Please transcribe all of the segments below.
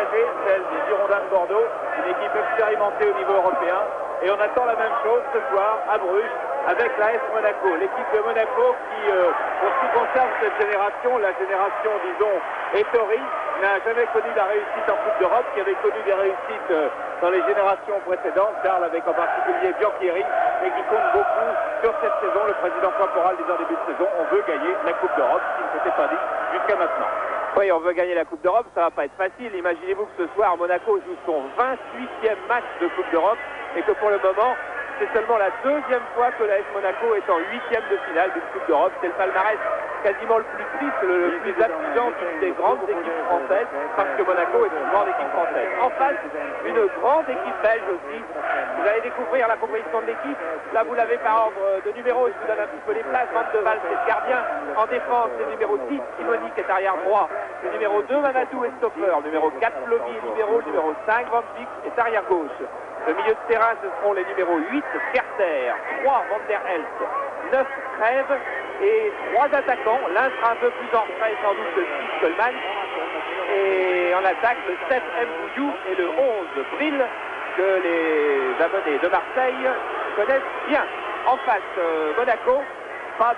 engagée, celle des Girondins de Bordeaux, une équipe expérimentée au niveau européen. Et on attend la même chose ce soir à Bruges avec l'AS Monaco. L'équipe de Monaco qui, pour ce qui concerne cette génération, la génération, disons, Ettori, n'a jamais connu la réussite en Coupe d'Europe, qui avait connu des réussites dans les générations précédentes, Charles avec en particulier Bianchieri, mais qui compte beaucoup sur cette saison. Le président Caporal disait en début de saison, on veut gagner la Coupe d'Europe, ce qui ne s'était pas dit jusqu'à maintenant. Oui, on veut gagner la Coupe d'Europe, ça va pas être facile. Imaginez-vous que ce soir, Monaco joue son 28e match de Coupe d'Europe et que pour le moment, c'est seulement la deuxième fois que l'AS Monaco est en 8e de finale d'une Coupe d'Europe. C'est le palmarès quasiment le plus triste, le plus affligeant des grandes équipes françaises, parce que Monaco est une grande équipe française. En face, une grande équipe belge aussi. Vous allez découvrir la composition de l'équipe. Là, vous l'avez par ordre de numéro. Je vous donne un petit peu les places. Van de Waal, c'est le gardien. En défense, c'est le numéro 10, Simoni, qui est arrière droit. Le numéro 2, Mamadou, est stopper. Le numéro 4, Plovy, est libéraux. Le numéro 5, Van Beek, est arrière gauche. Le milieu de terrain, ce seront les numéros 8, Carter, 3, Van der Elst, 9, Crève et 3 attaquants. L'un sera un peu plus en retrait, sans doute le 6, Coleman. Et en attaque, le 7, Mbouillou et le 11, Bril, que les abonnés de Marseille connaissent bien. En face, Monaco, pas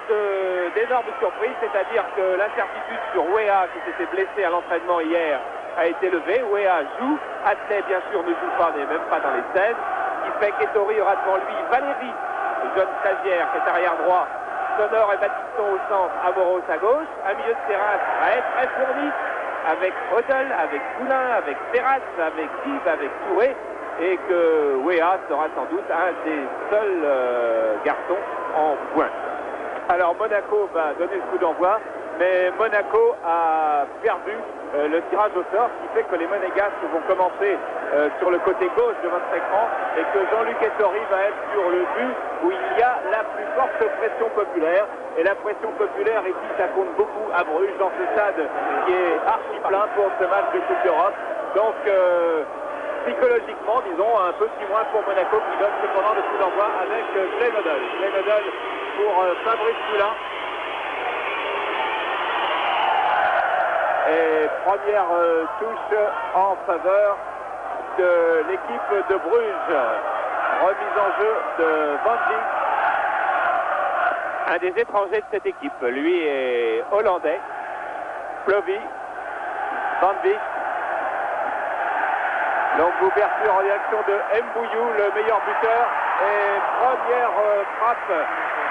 d'énormes surprises, c'est-à-dire que l'incertitude sur Wea, qui s'était blessé à l'entraînement hier, a été levée. Wea joue, Atley bien sûr ne joue pas, n'est même pas dans les 16. Il fait qu'Ettori aura devant lui Valéry, le jeune stagiaire qui est arrière droit, Sonor et Baptiston au centre, Amoros à gauche. Un milieu de terrain très fourni, avec Hodel, avec Poulain, avec Ferrat, avec Dib, avec Touré, et que Wea sera sans doute un des seuls garçons en pointe. Alors Monaco va donner le coup d'envoi, mais Monaco a perdu le tirage au sort, ce qui fait que les Monégasques vont commencer sur le côté gauche de votre écran et que Jean-Luc Ettori va être sur le but où il y a la plus forte pression populaire. Et la pression populaire ici, ça compte beaucoup à Bruges, dans ce stade qui est archi plein pour ce match de Coupe d'Europe. Donc psychologiquement, disons, un petit moins pour Monaco qui donne cependant le coup d'envoi avec Glenn Hoddle. Glenn Hoddle pour Fabrice Poulain. Et première touche en faveur de l'équipe de Bruges. Remise en jeu de Van Dijk. Un des étrangers de cette équipe, lui est hollandais. Plovy, Van Dijk. Donc ouverture en direction de Mbouillou, le meilleur buteur. Et première frappe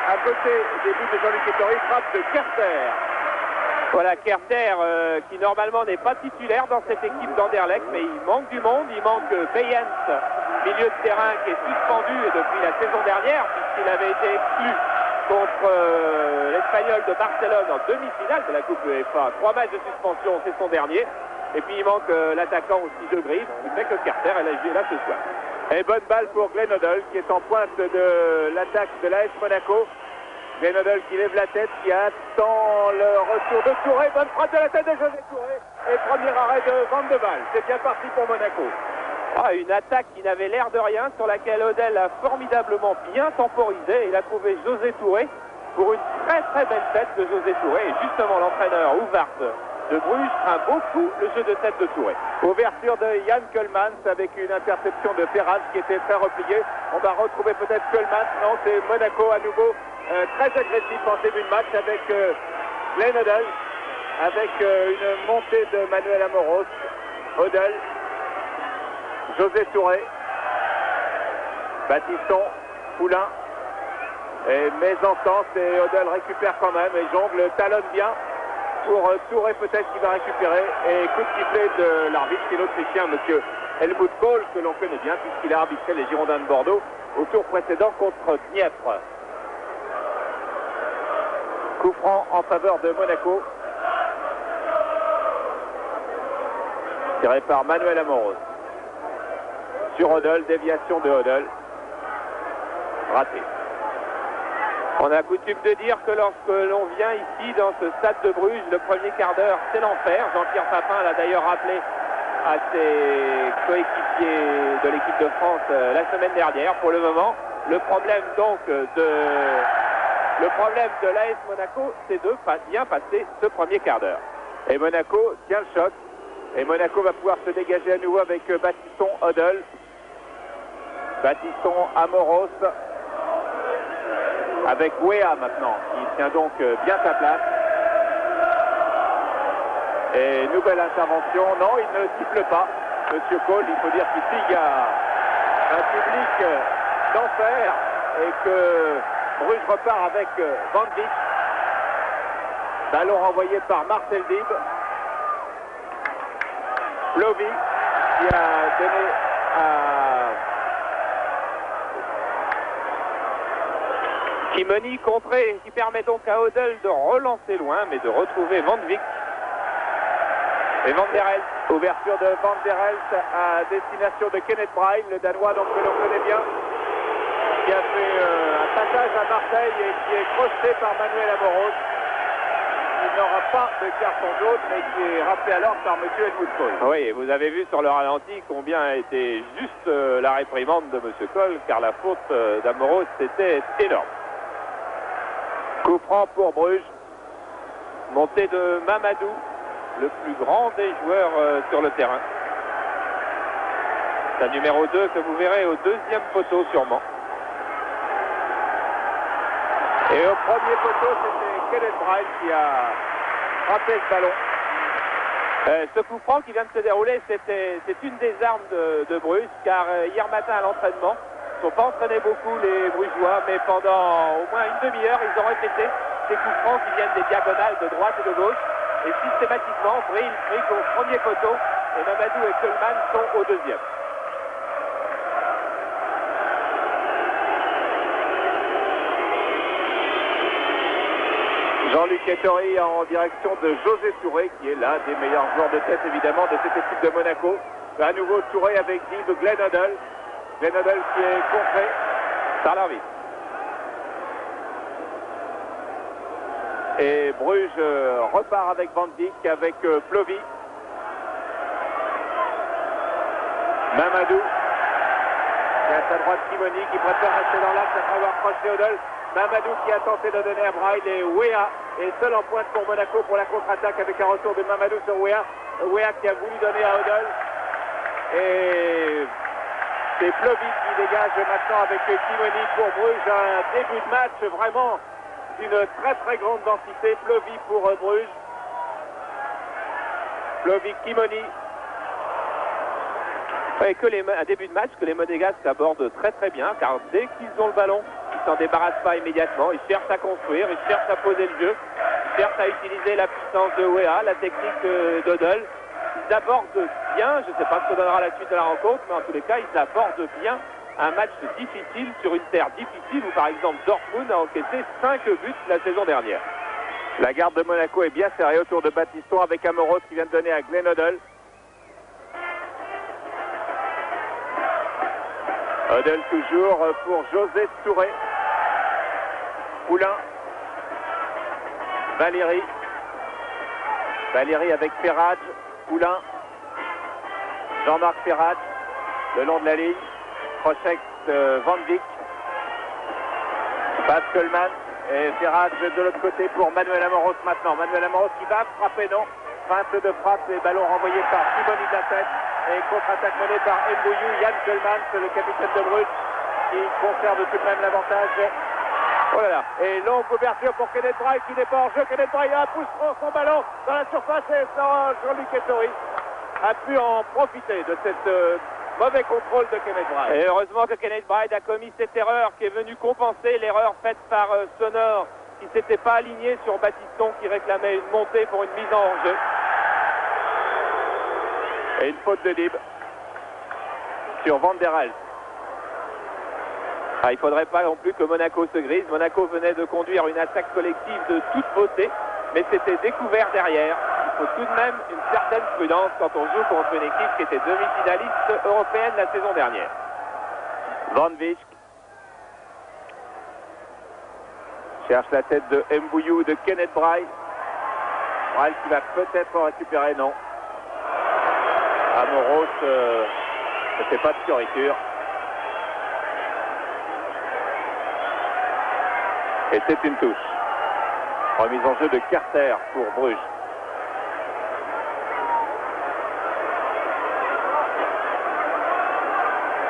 à côté des buts de Jean-Luc Ettori, frappe de Carter. Voilà, Carter qui normalement n'est pas titulaire dans cette équipe d'Anderlecht, mais il manque du monde. Il manque Beyens, milieu de terrain qui est suspendu depuis la saison dernière, puisqu'il avait été exclu contre l'Espagnol de Barcelone en demi-finale de la Coupe UEFA. 3 matchs de suspension, c'est son dernier. Et puis il manque l'attaquant aussi de Gris, qui fait que Carter est là ce soir. Et bonne balle pour Glenn Hoddle qui est en pointe de l'attaque de l'AS Monaco. Glenn Hoddle qui lève la tête, qui attend le retour de Touré. Bonne frappe de la tête de José Touré. Et premier arrêt de Van de Waal. C'est bien parti pour Monaco. Une attaque qui n'avait l'air de rien, sur laquelle Hodel a formidablement bien temporisé. Il a trouvé José Touré pour une très très belle tête de José Touré. Et justement l'entraîneur Ouvart de Bruges craint beaucoup le jeu de tête de Touré. Ouverture de Jan Koolmans avec une interception de Ferraz qui était très replié. On va retrouver peut-être Koolmans. Non, c'est Monaco à nouveau très agressif en début de match avec Glenn Hoddle, avec une montée de Manuel Amoros. Hoddle, José Touré, Baptiston, Poulain, et mésentente, et Hoddle récupère quand même et jongle, talonne bien pour Touré peut-être qui va récupérer, et coup de sifflet de l'arbitre, c'est l'Autrichien, monsieur Helmut Kohl, que l'on connaît bien puisqu'il a arbitré les Girondins de Bordeaux au tour précédent contre Dniepr. Coup franc en faveur de Monaco, tiré par Manuel Amoros. Sur Hoddle, déviation de Hoddle, raté. On a coutume de dire que lorsque l'on vient ici dans ce stade de Bruges, le premier quart d'heure c'est l'enfer. Jean-Pierre Papin l'a d'ailleurs rappelé à ses coéquipiers de l'équipe de France la semaine dernière. Pour le moment, le problème donc de l'AS Monaco, c'est de bien passer ce premier quart d'heure. Et Monaco tient le choc Et Monaco va pouvoir se dégager à nouveau avec Battiston, Hodel. Battiston, Amoros. Avec Weah maintenant. Il tient donc bien sa place. Et nouvelle intervention. Non, il ne siffle pas. Monsieur Cole, il faut dire qu'ici, il y a un public d'enfer et que Bruges repart avec Van Dijk. Ballon renvoyé par Marcel Dib. Plovy qui a donné à Kimoni contré, qui permet donc à Hodel de relancer loin, mais de retrouver Van Dijk. Et Van der Elst. Ouverture de Van der Elst à destination de Kenneth Braille, le Danois donc que l'on connaît bien, qui a fait un passage à Marseille et qui est crocheté par Manuel Amoros. Il n'aura pas de carton jaune, mais qui est rappelé alors par M. Helmut Kohl. Oui, vous avez vu sur le ralenti combien a été juste la réprimande de M. Kohl, car la faute d'Amoros était énorme. Coup franc pour Bruges. Montée de Mamadou, le plus grand des joueurs sur le terrain. La numéro 2 que vous verrez au deuxième poteau sûrement. Et au premier poteau, c'était Kenneth Braille qui a frappé ce ballon. Ce coup franc qui vient de se dérouler, c'est une des armes de Bruges, car hier matin à l'entraînement, ils ne sont pas entraînés beaucoup les Brugeois, mais pendant au moins une demi-heure, ils ont répété ces coups francs qui viennent des diagonales de droite et de gauche. Et systématiquement, Brill fric au premier poteau et Mamadou et Coleman sont au deuxième. Jean-Luc Ettori en direction de José Touré, qui est l'un des meilleurs joueurs de tête évidemment de cette équipe de Monaco. À nouveau Touré avec Dib, Glenn Hodel. Glenn Hodel qui est contré par l'arbitre. Et Bruges repart avec Van Dijk, avec Plovy. Mamadou. Et à sa droite Kimoni qui préfère rester dans l'axe après avoir croché Hodel. Mamadou qui a tenté de donner à Braille et Weah est seul en pointe pour Monaco pour la contre-attaque avec un retour de Mamadou sur Weah. Weah qui a voulu donner à Hodel. Et c'est Plovy qui dégage maintenant avec Kimoni pour Bruges. Un début de match vraiment d'une très très grande densité. Plovy pour Bruges. Plovy, Kimoni. Et un début de match que les Monégasques abordent très très bien, car dès qu'ils ont le ballon, ils ne s'en débarrassent pas immédiatement. Ils cherchent à construire, ils cherchent à poser le jeu, ils cherchent à utiliser la puissance de Weah, la technique d'Hodel. Ils abordent bien, je ne sais pas ce que donnera la suite de la rencontre, mais en tous les cas, ils abordent bien un match difficile sur une terre difficile où par exemple Dortmund a encaissé 5 buts la saison dernière. La garde de Monaco est bien serrée autour de Battiston avec Amoros qui vient de donner à Glenn Hodel. Hodel toujours pour José Touré. Poulain. Valéry. Valéry avec Ferrad. Poulain. Jean-Marc Ferrad. Le long de la ligne. Prochek Van Dijk. Passe Coleman. Et Ferrad de l'autre côté pour Manuel Amoros maintenant. Manuel Amoros qui va frapper, non. Feinte de frappe et ballon renvoyé par Kimoni de la tête. Et contre-attaque menée par Mbouyou. Yann Coleman, le capitaine de Bruges, qui conserve tout de même l'avantage. Oh là là. Et longue ouverture pour Kenneth Braille qui n'est pas en jeu. Kenneth Braille a un pouce franc son ballon dans la surface et Jean-Luc Ettori a pu en profiter de cette mauvais contrôle de Kenneth Braille. Et heureusement que Kenneth Braille a commis cette erreur qui est venue compenser l'erreur faite par Sonor qui ne s'était pas aligné sur Battiston qui réclamait une montée pour une mise en hors-jeu. Et une faute de Dib sur Van der Elst. Il ne faudrait pas non plus que Monaco se grise. Monaco venait de conduire une attaque collective de toute beauté, mais c'était découvert derrière. Il faut tout de même une certaine prudence quand on joue contre une équipe qui était demi-finaliste européenne la saison dernière. Van Dijk cherche la tête de Mbouyou, de Kenneth Braille. Braille qui va peut-être en récupérer, non. Amoros ne fait pas de fioriture. Et c'est une touche. Remise en jeu de Carter pour Bruges.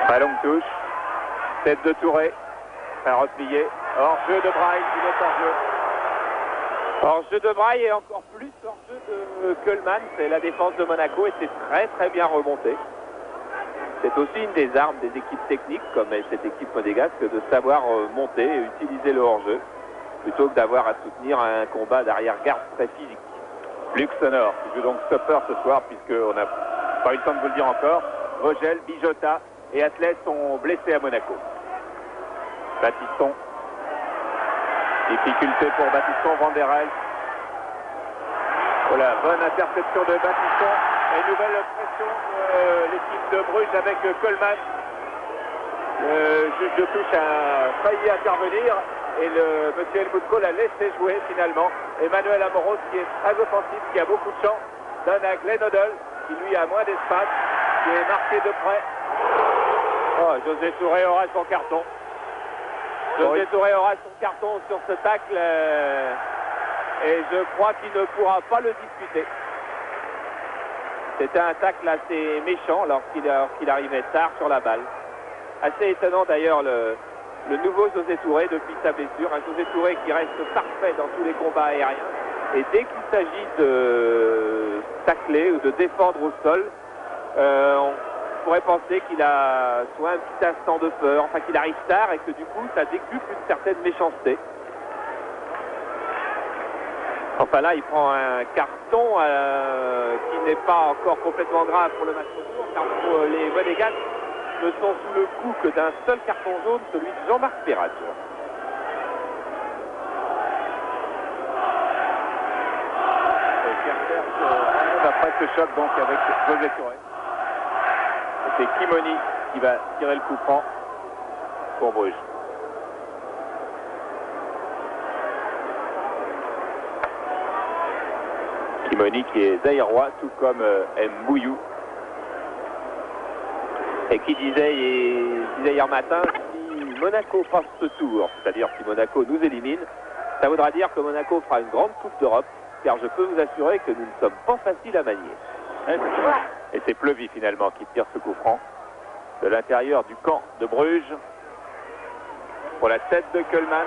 Ballon de touche. Tête de Touré. Très replié. Hors-jeu de Braille. Il est hors-jeu. Hors-jeu de Braille et encore plus hors-jeu de Kölman. C'est la défense de Monaco et c'est très très bien remonté. C'est aussi une des armes des équipes techniques, comme cette équipe monégasque, de savoir monter et utiliser le hors-jeu, plutôt que d'avoir à soutenir un combat d'arrière-garde très physique. Luc Sonor, qui joue donc stopper ce soir, puisqu'on n'a pas eu le temps de vous le dire encore. Vogel, Bijota et Atlet sont blessés à Monaco. Baptiston. Difficulté pour Baptiston, Van der Elst. Voilà, bonne interception de Baptiston. Et nouvelle pression de l'équipe de Bruges avec Kölman. Le juge de touche a failli intervenir et le monsieur Helmut Kohl a laissé jouer finalement. Emmanuel Amoros, qui est très offensif, qui a beaucoup de champ, donne à Glenn Hoddle, qui lui a moins d'espace, qui est marqué de près. Oh, José Touré aura son carton. José Touré aura son carton sur ce tacle et je crois qu'il ne pourra pas le discuter. C'était un tacle assez méchant lorsqu'il arrivait tard sur la balle. Assez étonnant d'ailleurs le nouveau José Touré depuis sa blessure. Un José Touré qui reste parfait dans tous les combats aériens. Et dès qu'il s'agit de tacler ou de défendre au sol, on pourrait penser qu'il a soit un petit instant de peur, enfin qu'il arrive tard et que du coup ça décuple une certaine méchanceté. Enfin là, il prend un carton qui n'est pas encore complètement grave pour le match retour, car pour les Monégasques ne sont sous le coup que d'un seul carton jaune, celui de Jean-Marc Perrat. Après ce choc donc avec José Touré. C'est Kimoni qui va tirer le coup franc pour Bruges. Kimoni qui est zaïrois, tout comme Mbouillou. Et qui disait hier matin, si Monaco passe ce tour, c'est-à-dire si Monaco nous élimine, ça voudra dire que Monaco fera une grande Coupe d'Europe, car je peux vous assurer que nous ne sommes pas faciles à manier. Et c'est Plevy finalement qui tire ce coup franc de l'intérieur du camp de Bruges pour la tête de Kölman.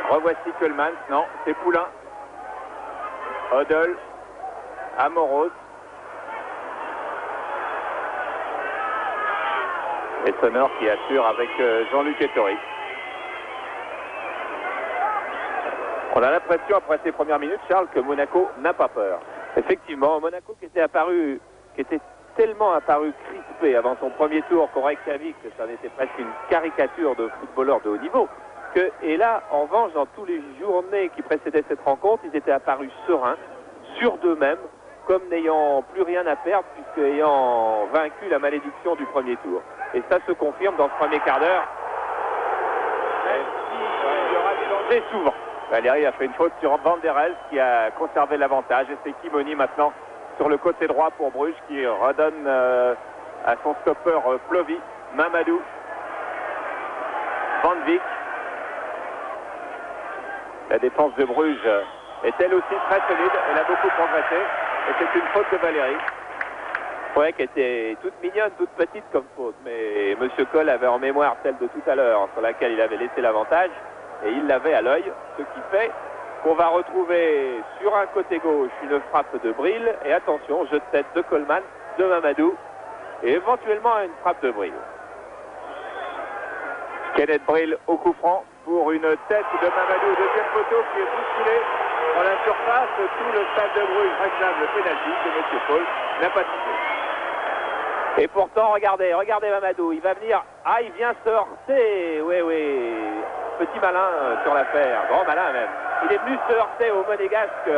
Revoici Kölman, non, c'est Poulain. Hoddle, Amoros. Et Sonor qui assure avec Jean-Luc Ettori. On a l'impression après ces premières minutes, Charles, que Monaco n'a pas peur. Effectivement, Monaco qui était tellement apparu crispé avant son premier tour qu'on Reykjavik, que ça en était presque une caricature de footballeur de haut niveau. Et là, en revanche, dans toutes les journées qui précédaient cette rencontre, ils étaient apparus sereins, sûrs d'eux-mêmes, comme n'ayant plus rien à perdre, puisqu'ayant vaincu la malédiction du premier tour. Et ça se confirme dans ce premier quart d'heure. Même s'il y aura des dangers souvent. Valérie a fait une faute sur Van der Elst qui a conservé l'avantage. Et c'est Kimoni maintenant sur le côté droit pour Bruges qui redonne à son stopper Plovy, Mamadou, Van Beek. La défense de Bruges est elle aussi très solide. Elle a beaucoup progressé. Et c'est une faute de Valérie. Ouais, qui était toute mignonne, toute petite comme faute. Mais M. Kohl avait en mémoire celle de tout à l'heure, sur laquelle il avait laissé l'avantage. Et il l'avait à l'œil, ce qui fait qu'on va retrouver sur un côté gauche une frappe de Bril. Et attention, jeu de tête de Coleman, de Mamadou. Et éventuellement une frappe de Bril. Kenneth Bril au coup franc pour une tête de Mamadou au deuxième poteau qui est bousculé dans la surface. Tout le stade de Bruges réclame le pénalty que M. Paul n'a pas tiré. Et pourtant, regardez Mamadou, il va venir. Ah, il vient se heurter. Oui. Petit malin sur l'affaire, grand malin même. Il est venu se heurter au Monégasque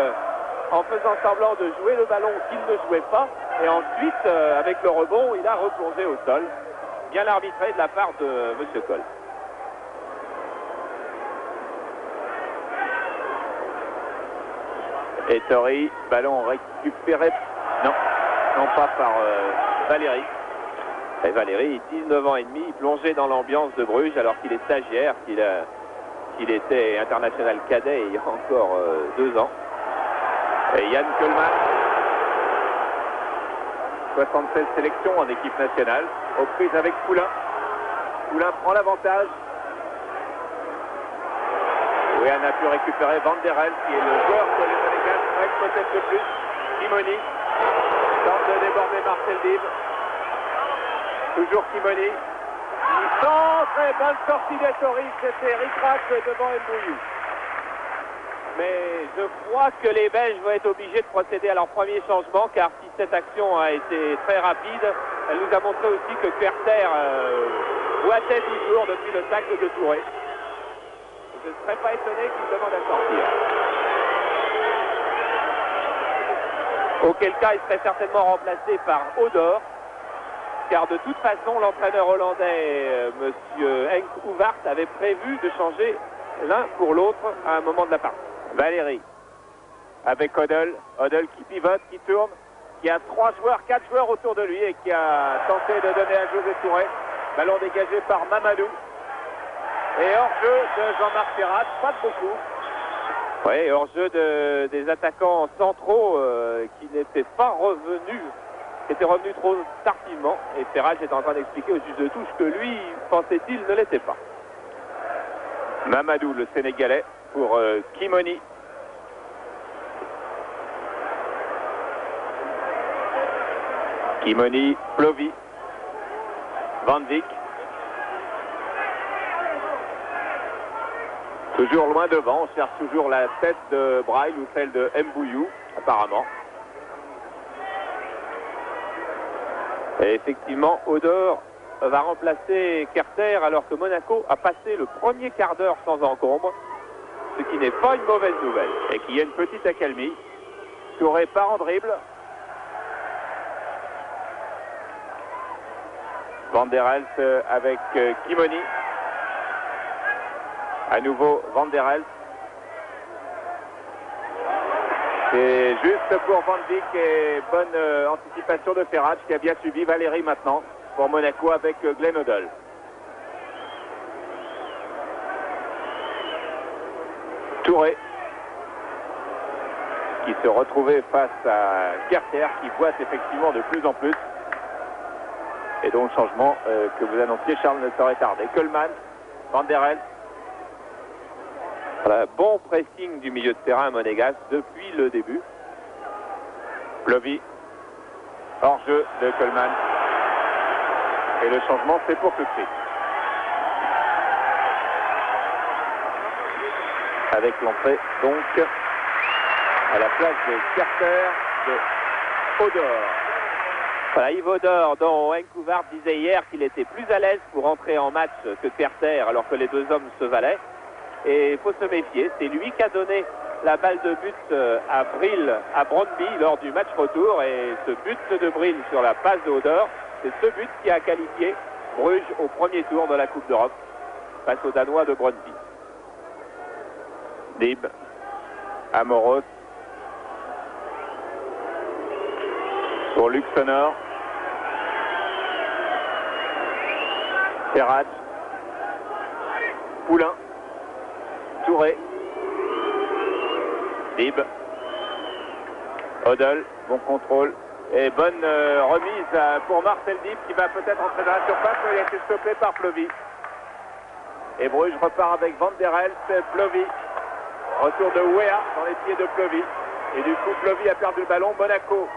en faisant semblant de jouer le ballon qu'il ne jouait pas. Et ensuite, avec le rebond, il a replongé au sol. Bien arbitré de la part de M. Kohl. Ettori, ballon récupéré, non pas par Valérie. Et Valérie, 19 ans et demi, plongé dans l'ambiance de Bruges alors qu'il est stagiaire, qu'il était international cadet il y a encore 2 ans. Et Yann Kölman. 76 sélections en équipe nationale, aux prises avec Poulain. Poulain prend l'avantage. Wea n'a pu récupérer Van der Elst, qui est le joueur que les Monégasques règlent peut-être le plus. Kimoni tente de déborder Marcel Dib. Toujours Kimoni. Il centre et bonne sortie d'Ettori. C'était ric-rac devant Mbouillou. Mais je crois que les Belges vont être obligés de procéder à leur premier changement, car si cette action a été très rapide, elle nous a montré aussi que Kerter boitait toujours depuis le tacle de Touré. Je ne serais pas étonné qu'il demande à sortir. Auquel cas, il serait certainement remplacé par Odor, car de toute façon, l'entraîneur hollandais, M. Henk Hoevaert, avait prévu de changer l'un pour l'autre à un moment de la partie. Valérie avec Odell. Odell qui pivote, qui tourne, qui a 4 joueurs autour de lui et qui a tenté de donner à José Touré. Ballon dégagé par Mamadou. Et hors-jeu de Jean-Marc Ferrat, pas de beaucoup. Oui, hors-jeu des attaquants centraux qui n'étaient pas revenus, qui étaient revenus trop tardivement. Et Ferrat est en train d'expliquer au juge de touche que lui, pensait-il, ne l'était pas. Mamadou, le Sénégalais, pour Kimoni. Kimoni, Plovy, Van Dijk. Toujours loin devant, on cherche toujours la tête de Braille ou celle de Mbouillou, apparemment. Et effectivement, Odor va remplacer Kerter alors que Monaco a passé le premier quart d'heure sans encombre, ce qui n'est pas une mauvaise nouvelle. Et qu'il y a une petite accalmie. Touré part en dribble. Van der Elst avec Kimoni. À nouveau Van der Elst. C'est juste pour Van Dijk et bonne anticipation de Ferrat qui a bien suivi. Valérie maintenant pour Monaco avec Glenn Odell. Touré qui se retrouvait face à Kerter qui boite effectivement de plus en plus. Et donc le changement que vous annonciez, Charles, ne saurait tarder. Coleman, Van der Elst. Voilà, bon pressing du milieu de terrain monégasque depuis le début. Plovy, hors-jeu de Coleman. Et le changement, c'est pour tout de suite. Avec l'entrée, donc, à la place de Kerter, de Odor. Voilà, Yves Odor, dont Henk Hoevaert disait hier qu'il était plus à l'aise pour entrer en match que Kerter, alors que les deux hommes se valaient. Et il faut se méfier, c'est lui qui a donné la balle de but à Brill, à Brøndby lors du match retour. Et ce but de Brill sur la passe de Odor, c'est ce but qui a qualifié Bruges au premier tour de la Coupe d'Europe face aux Danois de Brøndby. Dib, Amoros, pour Luxonor, Ferrat, Poulain, Touré, Dib, Odell, bon contrôle et bonne remise pour Marcel Dib qui va peut-être entrer dans la surface, mais il a été stoppé par Plovy. Et Bruges repart avec Van der Elst, Plovy. Retour de Wea dans les pieds de Plovy. Et du coup, Plovy a perdu le ballon. Monaco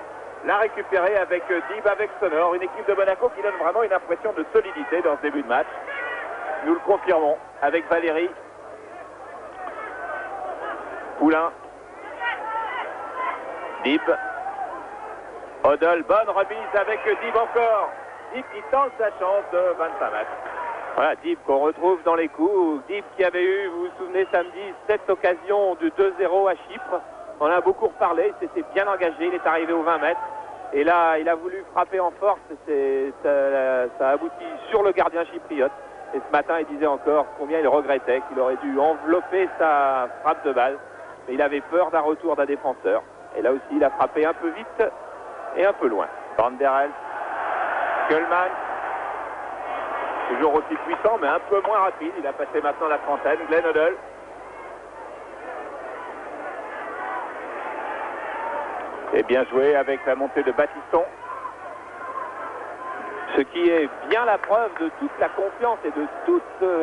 l'a récupéré avec Dib, avec Sonor. Une équipe de Monaco qui donne vraiment une impression de solidité dans ce début de match. Nous le confirmons avec Valérie. Poulain. Dib. Odell, bonne remise avec Dib encore. Dib qui tente sa chance de 25 mètres. Voilà, Dib qu'on retrouve dans les coups. Dib qui avait eu, vous vous souvenez, samedi, cette occasion du 2-0 à Chypre. On a beaucoup reparlé, il s'était bien engagé, il est arrivé aux 20 mètres. Et là, il a voulu frapper en force, ça a abouti sur le gardien chypriote. Et ce matin, il disait encore combien il regrettait qu'il aurait dû envelopper sa frappe de balle. Mais il avait peur d'un retour d'un défenseur. Et là aussi, il a frappé un peu vite et un peu loin. Van der Elst, Coleman. Toujours aussi puissant, mais un peu moins rapide. Il a passé maintenant la trentaine. Glenn Odell. Et bien joué avec la montée de Baptiston. Ce qui est bien la preuve de toute la confiance et de toute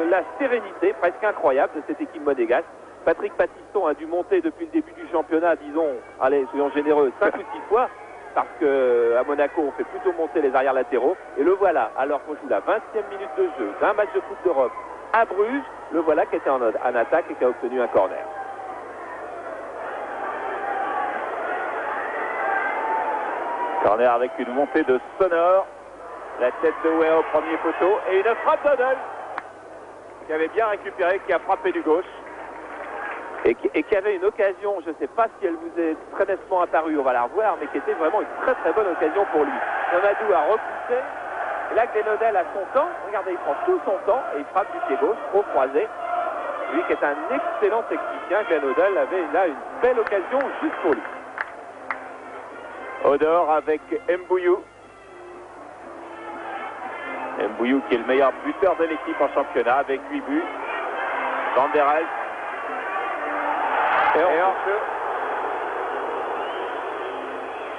la sérénité presque incroyable de cette équipe monégasque. Patrick Battiston a dû monter depuis le début du championnat, disons, allez, soyons généreux, 5 ou 6 fois, parce qu'à Monaco, on fait plutôt monter les arrières latéraux. Et le voilà, alors qu'on joue la 20e minute de jeu d'un match de Coupe d'Europe à Bruges, le voilà qui était en attaque et qui a obtenu un corner. Corner avec une montée de Sonore. La tête de Weah au premier poteau et une frappe d'Odell qui avait bien récupéré, qui a frappé du gauche. Et qui avait une occasion, je ne sais pas si elle vous est très nettement apparue, on va la revoir, mais qui était vraiment une très très bonne occasion pour lui. Mamadou a repoussé, et là Glenodel a son temps, regardez, il prend tout son temps et il frappe du pied gauche, au croisé. Lui qui est un excellent technicien, Glenodel avait là une belle occasion juste pour lui. Odor avec Mbouyou. Mbouyou qui est le meilleur buteur de l'équipe en championnat avec 8 buts. Van der Elst. Et hors-jeu.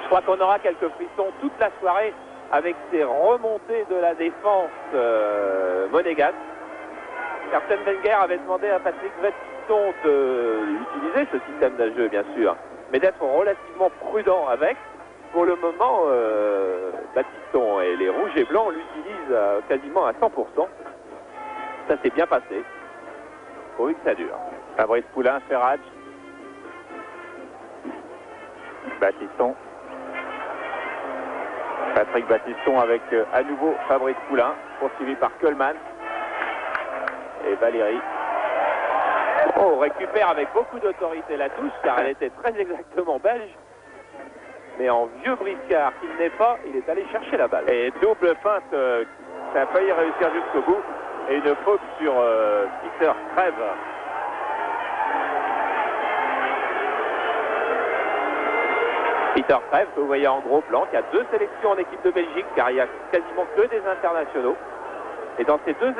Je crois qu'on aura quelques frissons toute la soirée avec ces remontées de la défense monégasque. Arsène Wenger avait demandé à Patrick Battiston d'utiliser ce système de jeu, bien sûr, mais d'être relativement prudent avec. Pour le moment, Battiston et les rouges et blancs l'utilisent quasiment à 100%. Ça s'est bien passé. Pourvu que ça dure. Fabrice Poulain, Ferrage. Battiston. Patrick Battiston avec à nouveau Fabrice Poulain, poursuivi par Coleman et Valéry. Oh, récupère avec beaucoup d'autorité la touche, car elle était très exactement belge. Mais en vieux briscard qu'il n'est pas, il est allé chercher la balle. Et double feinte, ça a failli réussir jusqu'au bout. Et une faute sur Peter Crève. Peter Crève, que vous voyez en gros plan, qui a 2 sélections en équipe de Belgique, car il n'y a quasiment que des internationaux. Et dans ces deux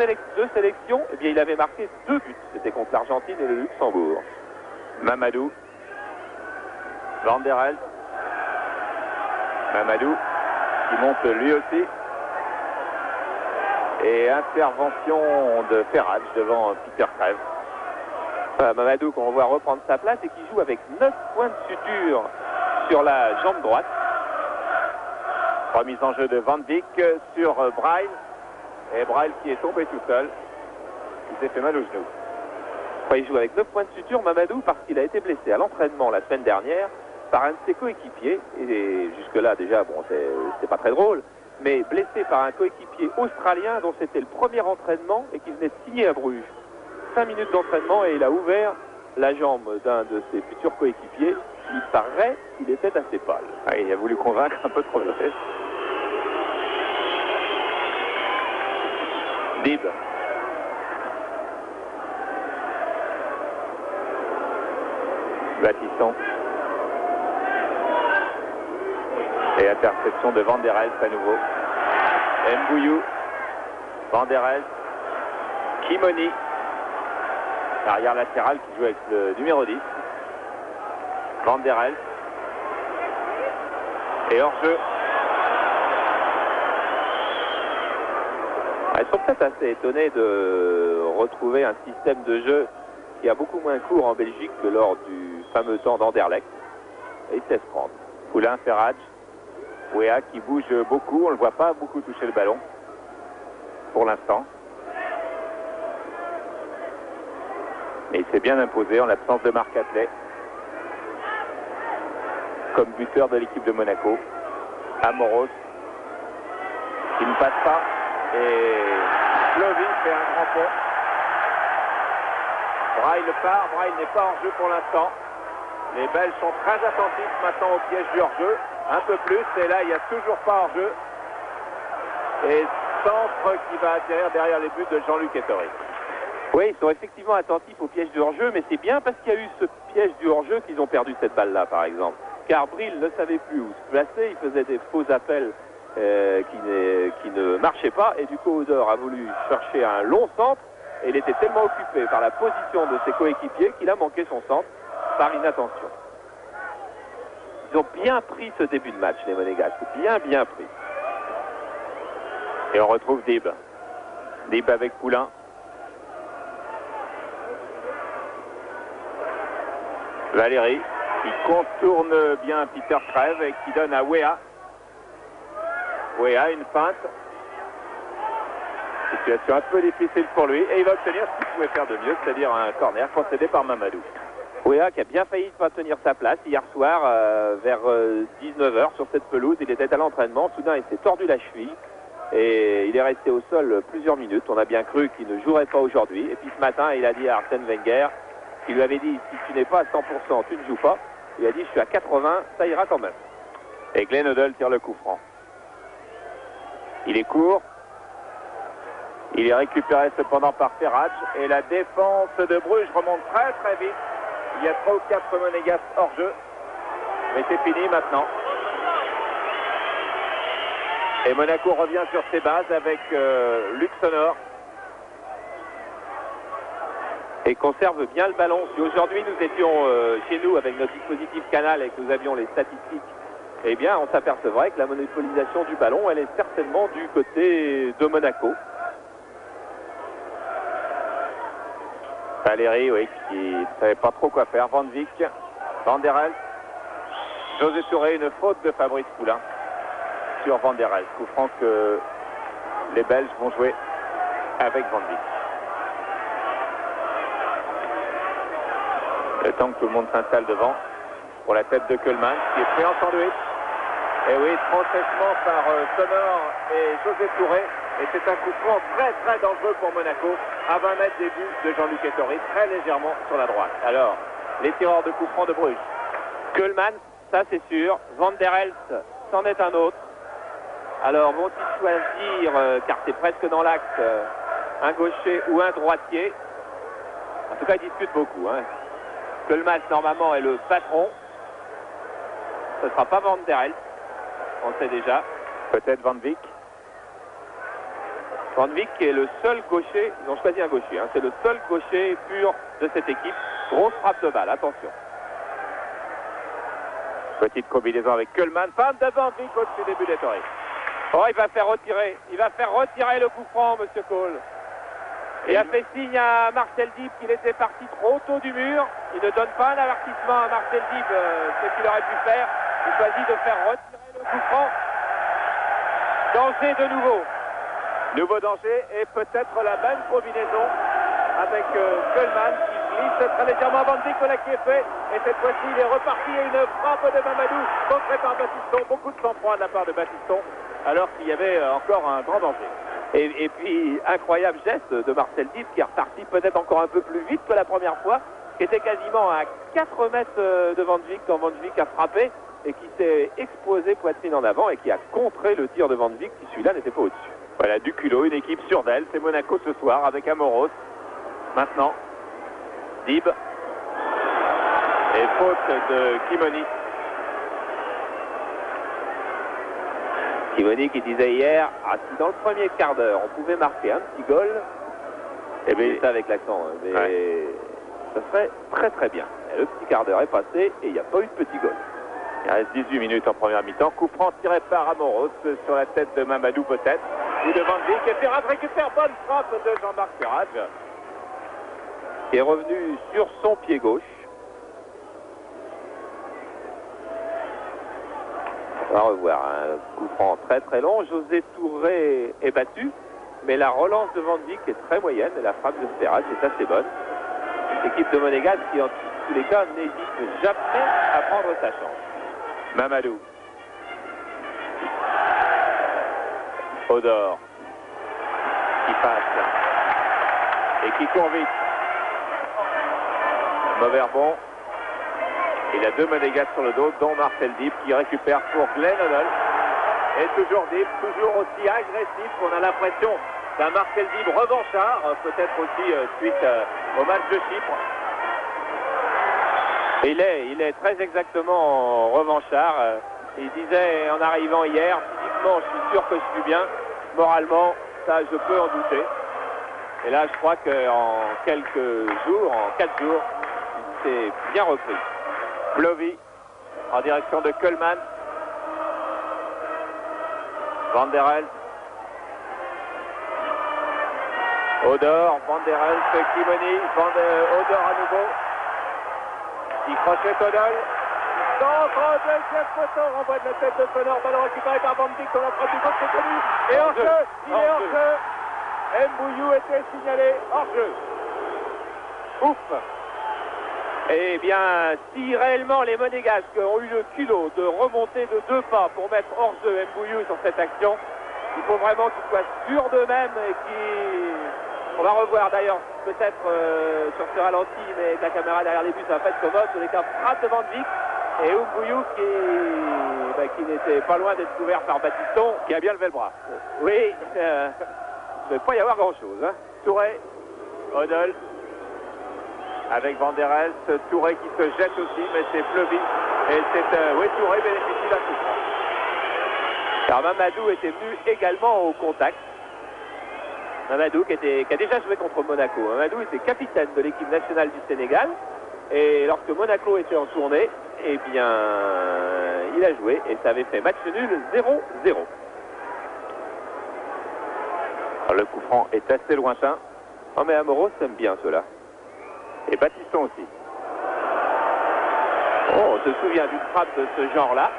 sélections, eh bien, il avait marqué 2 buts. C'était contre l'Argentine et le Luxembourg. Mamadou. Van der Elst. Mamadou qui monte lui aussi. Et intervention de Ferrage devant Peter Crève. Mamadou qu'on voit reprendre sa place et qui joue avec 9 points de suture sur la jambe droite. Remise en jeu de Van Dijk sur Braille. Et Braille qui est tombé tout seul. Il s'est fait mal au genou. Il joue avec 9 points de suture, Mamadou, parce qu'il a été blessé à l'entraînement la semaine dernière par un de ses coéquipiers. Et jusque-là, déjà, bon, c'est pas très drôle. Mais blessé par un coéquipier australien dont c'était le premier entraînement et qui venait de signer à Bruges. 5 minutes d'entraînement et il a ouvert la jambe d'un de ses futurs coéquipiers. Il paraît qu'il était assez pâle. Ah, il a voulu convaincre un peu trop de vitesse. Dib. Battiston. Et interception de Van der Elst à nouveau. Mbouyou. Van der Elst. Kimoni. Arrière latéral qui joue avec le numéro 10. Van der Elst. Et hors-jeu. Ils sont peut-être assez étonnés de retrouver un système de jeu qui a beaucoup moins court en Belgique que lors du fameux temps d'Anderlecht. Et ils se laissent prendre. Poulain, Ferrage. Weah qui bouge beaucoup, on ne le voit pas beaucoup toucher le ballon pour l'instant. Mais il s'est bien imposé en l'absence de Marc Atlet comme buteur de l'équipe de Monaco. Amoros qui ne passe pas et Slovin fait un grand pont. Braille part, Braille n'est pas en jeu pour l'instant. Les Belges sont très attentifs maintenant au piège du hors-jeu. Un peu plus, et là il n'y a toujours pas hors-jeu. Et centre qui va atterrir derrière les buts de Jean-Luc Ettori. Oui, ils sont effectivement attentifs au piège du hors-jeu, mais c'est bien parce qu'il y a eu ce piège du hors-jeu qu'ils ont perdu cette balle-là, par exemple. Car Bril ne savait plus où se placer, il faisait des faux appels qui ne marchaient pas, et du coup Odor a voulu chercher un long centre, et il était tellement occupé par la position de ses coéquipiers qu'il a manqué son centre par inattention. Ils ont bien pris ce début de match, les Monégasques, bien pris. Et on retrouve Dib. Dib avec Poulain. Valérie qui contourne bien Peter Trèves et qui donne à Wea. Wea, une feinte. Situation un peu difficile pour lui. Et il va obtenir ce qu'il pouvait faire de mieux, c'est-à-dire un corner concédé par Mamadou. Wea qui a bien failli maintenir sa place hier soir vers 19h sur cette pelouse. Il était à l'entraînement. Soudain, il s'est tordu la cheville. Et il est resté au sol plusieurs minutes. On a bien cru qu'il ne jouerait pas aujourd'hui. Et puis ce matin, il a dit à Arsène Wenger, qui lui avait dit, si tu n'es pas à 100%, tu ne joues pas. Il a dit, je suis à 80, ça ira quand même. Et Glenn Hoddle tire le coup franc. Il est court. Il est récupéré cependant par Ferrage. Et la défense de Bruges remonte très très vite. Il y a 3 ou 4 Monégasques hors jeu. Mais c'est fini maintenant. Et Monaco revient sur ses bases avec Luxonor. Et conserve bien le ballon. Si aujourd'hui nous étions chez nous avec notre dispositif Canal et que nous avions les statistiques, eh bien on s'apercevrait que la monopolisation du ballon, elle est certainement du côté de Monaco. Valérie, oui, qui ne savait pas trop quoi faire. Van Vick, Van der Elst, José Touré, une faute de Fabrice Poulain sur Van der Elst. Coup franc que les Belges vont jouer avec Van Vick. Le temps que tout le monde s'installe devant pour la tête de Kölman qui est pris en sandwich. Et oui, transèchement par Sonor et José Touré. Et c'est un coup franc très très dangereux pour Monaco à 20 mètres des buts de Jean-Luc Ettori, très légèrement sur la droite. Alors, les tireurs de coup franc de Bruges. Kölman, ça c'est sûr. Van der Elst, c'en est un autre. Alors, vont-ils choisir, car c'est presque dans l'axe, un gaucher ou un droitier? En tout cas, ils discutent beaucoup. Kölman, normalement, est le patron. Ce ne sera pas Van der Elst, on le sait déjà. Peut-être Van Vick. Van Vick est le seul gaucher, ils ont choisi un gaucher, c'est le seul gaucher pur de cette équipe. Grosse frappe de balle, attention. Petite combinaison avec Kölman, feinte de Van Vick au-dessus des buts d'Ettori. Oh, il va faire retirer le coup franc, monsieur Cole. Il a fait signe à Marcel Dib qu'il était parti trop tôt du mur. Il ne donne pas un avertissement à Marcel Dib, ce qu'il aurait pu faire. Il choisit de faire retirer le coup franc. Danger de nouveau. Nouveau danger et peut-être la même combinaison avec Kölman qui glisse très légèrement Van Vick, voilà qui est fait. Et cette fois-ci, il est reparti et une frappe de Mamadou contrée par Baptiston. Beaucoup de sang-froid de la part de Baptiston alors qu'il y avait encore un grand danger. Et puis, incroyable geste de Marcel Dib qui est reparti peut-être encore un peu plus vite que la première fois, qui était quasiment à 4 mètres de Van Vick quand Van Vick a frappé et qui s'est exposé poitrine en avant et qui a contré le tir de Van Vick qui celui-là n'était pas au-dessus. Voilà, du culot, une équipe sûre d'elle, c'est Monaco ce soir avec Amoros. Maintenant, Dib. Et faute de Kimoni. Kimoni qui disait hier, si dans le premier quart d'heure on pouvait marquer un petit goal, et bien ça avec l'accent, mais ça serait très très bien. Et le petit quart d'heure est passé et il n'y a pas eu de petit goal. Il reste 18 minutes en première mi-temps. Coup franc tiré par Amoros sur la tête de Mamadou peut-être. Ou de Van Vick. Et Ferrage récupère, bonne frappe de Jean-Marc Ferrage. Qui est revenu sur son pied gauche. On va revoir un coup franc très très long. José Touré est battu. Mais la relance de Van Vick est très moyenne. Et la frappe de Ferrage est assez bonne. L'équipe de Monégasque qui en tous les cas n'hésite jamais à prendre sa chance. Mamadou. Odor. Qui passe. Et qui court vite. Mauvais rebond. Il y a 2 Monégasques sur le dos, dont Marcel Dib qui récupère pour Glenn Hoddle. Et toujours Dib, toujours aussi agressif. On a l'impression d'un Marcel Dib revanchard, peut-être aussi suite au match de Chypre. Il est très exactement revanchard. Il disait en arrivant hier, physiquement je suis sûr que je suis bien, moralement ça je peux en douter. Et là je crois qu'en quelques jours, en 4 jours, il s'est bien repris. Blovy en direction de Kölman. Van der Elst. Odor, Van der Elst, Kimoni, Odor à nouveau. Il crochette Odol. Centre, deuxième poteau, renvoie de la tête de Sonor, ballon récupéré par Van Dijk, on a frappé du gauche, c'est connu. Et hors-jeu, il est hors-jeu. Mbouillou était signalé hors-jeu. Ouf. Eh bien, si réellement les Monégasques ont eu le culot de remonter de 2 pas pour mettre hors-jeu Mbouillou sur cette action, il faut vraiment qu'ils soient sûrs d'eux-mêmes et on va revoir d'ailleurs peut-être sur ce ralenti, mais avec la caméra derrière les buts, ça va pas être commode. Sur les cas, frappe de Van Dijk et Mbouillou qui n'était pas loin d'être couvert par Battiston. Qui a bien levé le bras. Oui, il ne devait pas y avoir grand-chose. Hein. Touré, Odol, avec Van der Elst, Touré qui se jette aussi, mais c'est Fleury. Et c'est Touré bénéficie d'un coup franc. Alors Mamadou était venu également au contact. Mamadou qui a déjà joué contre Monaco. Mamadou était capitaine de l'équipe nationale du Sénégal. Et lorsque Monaco était en tournée, eh bien, il a joué et ça avait fait match nul 0-0. Le coup franc est assez lointain. Oh mais Amoros aime bien cela. Et Battiston aussi. Oh, on se souvient d'une frappe de ce genre-là.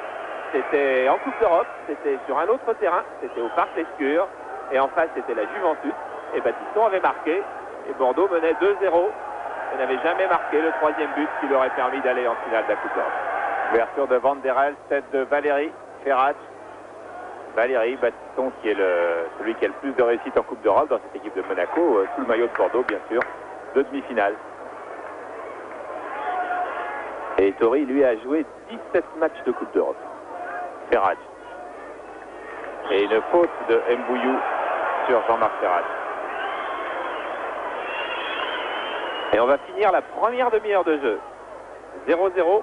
C'était en Coupe d'Europe, c'était sur un autre terrain, c'était au Parc Lescure. Et en face, c'était la Juventus. Et Battiston avait marqué. Et Bordeaux menait 2-0. Et n'avait jamais marqué le 3e but qui leur aurait permis d'aller en finale de la Coupe d'Europe. Ouverture de Van der Elst, tête de Valérie Ferrat. Valérie Battiston qui est celui qui a le plus de réussite en Coupe d'Europe dans cette équipe de Monaco, sous le maillot de Bordeaux bien sûr, de demi-finale. Et Tori lui a joué 17 matchs de Coupe d'Europe. Ferrat. Et une faute de Mbouillou sur Jean-Marc Ferrat. Et on va finir la première demi-heure de jeu. 0-0.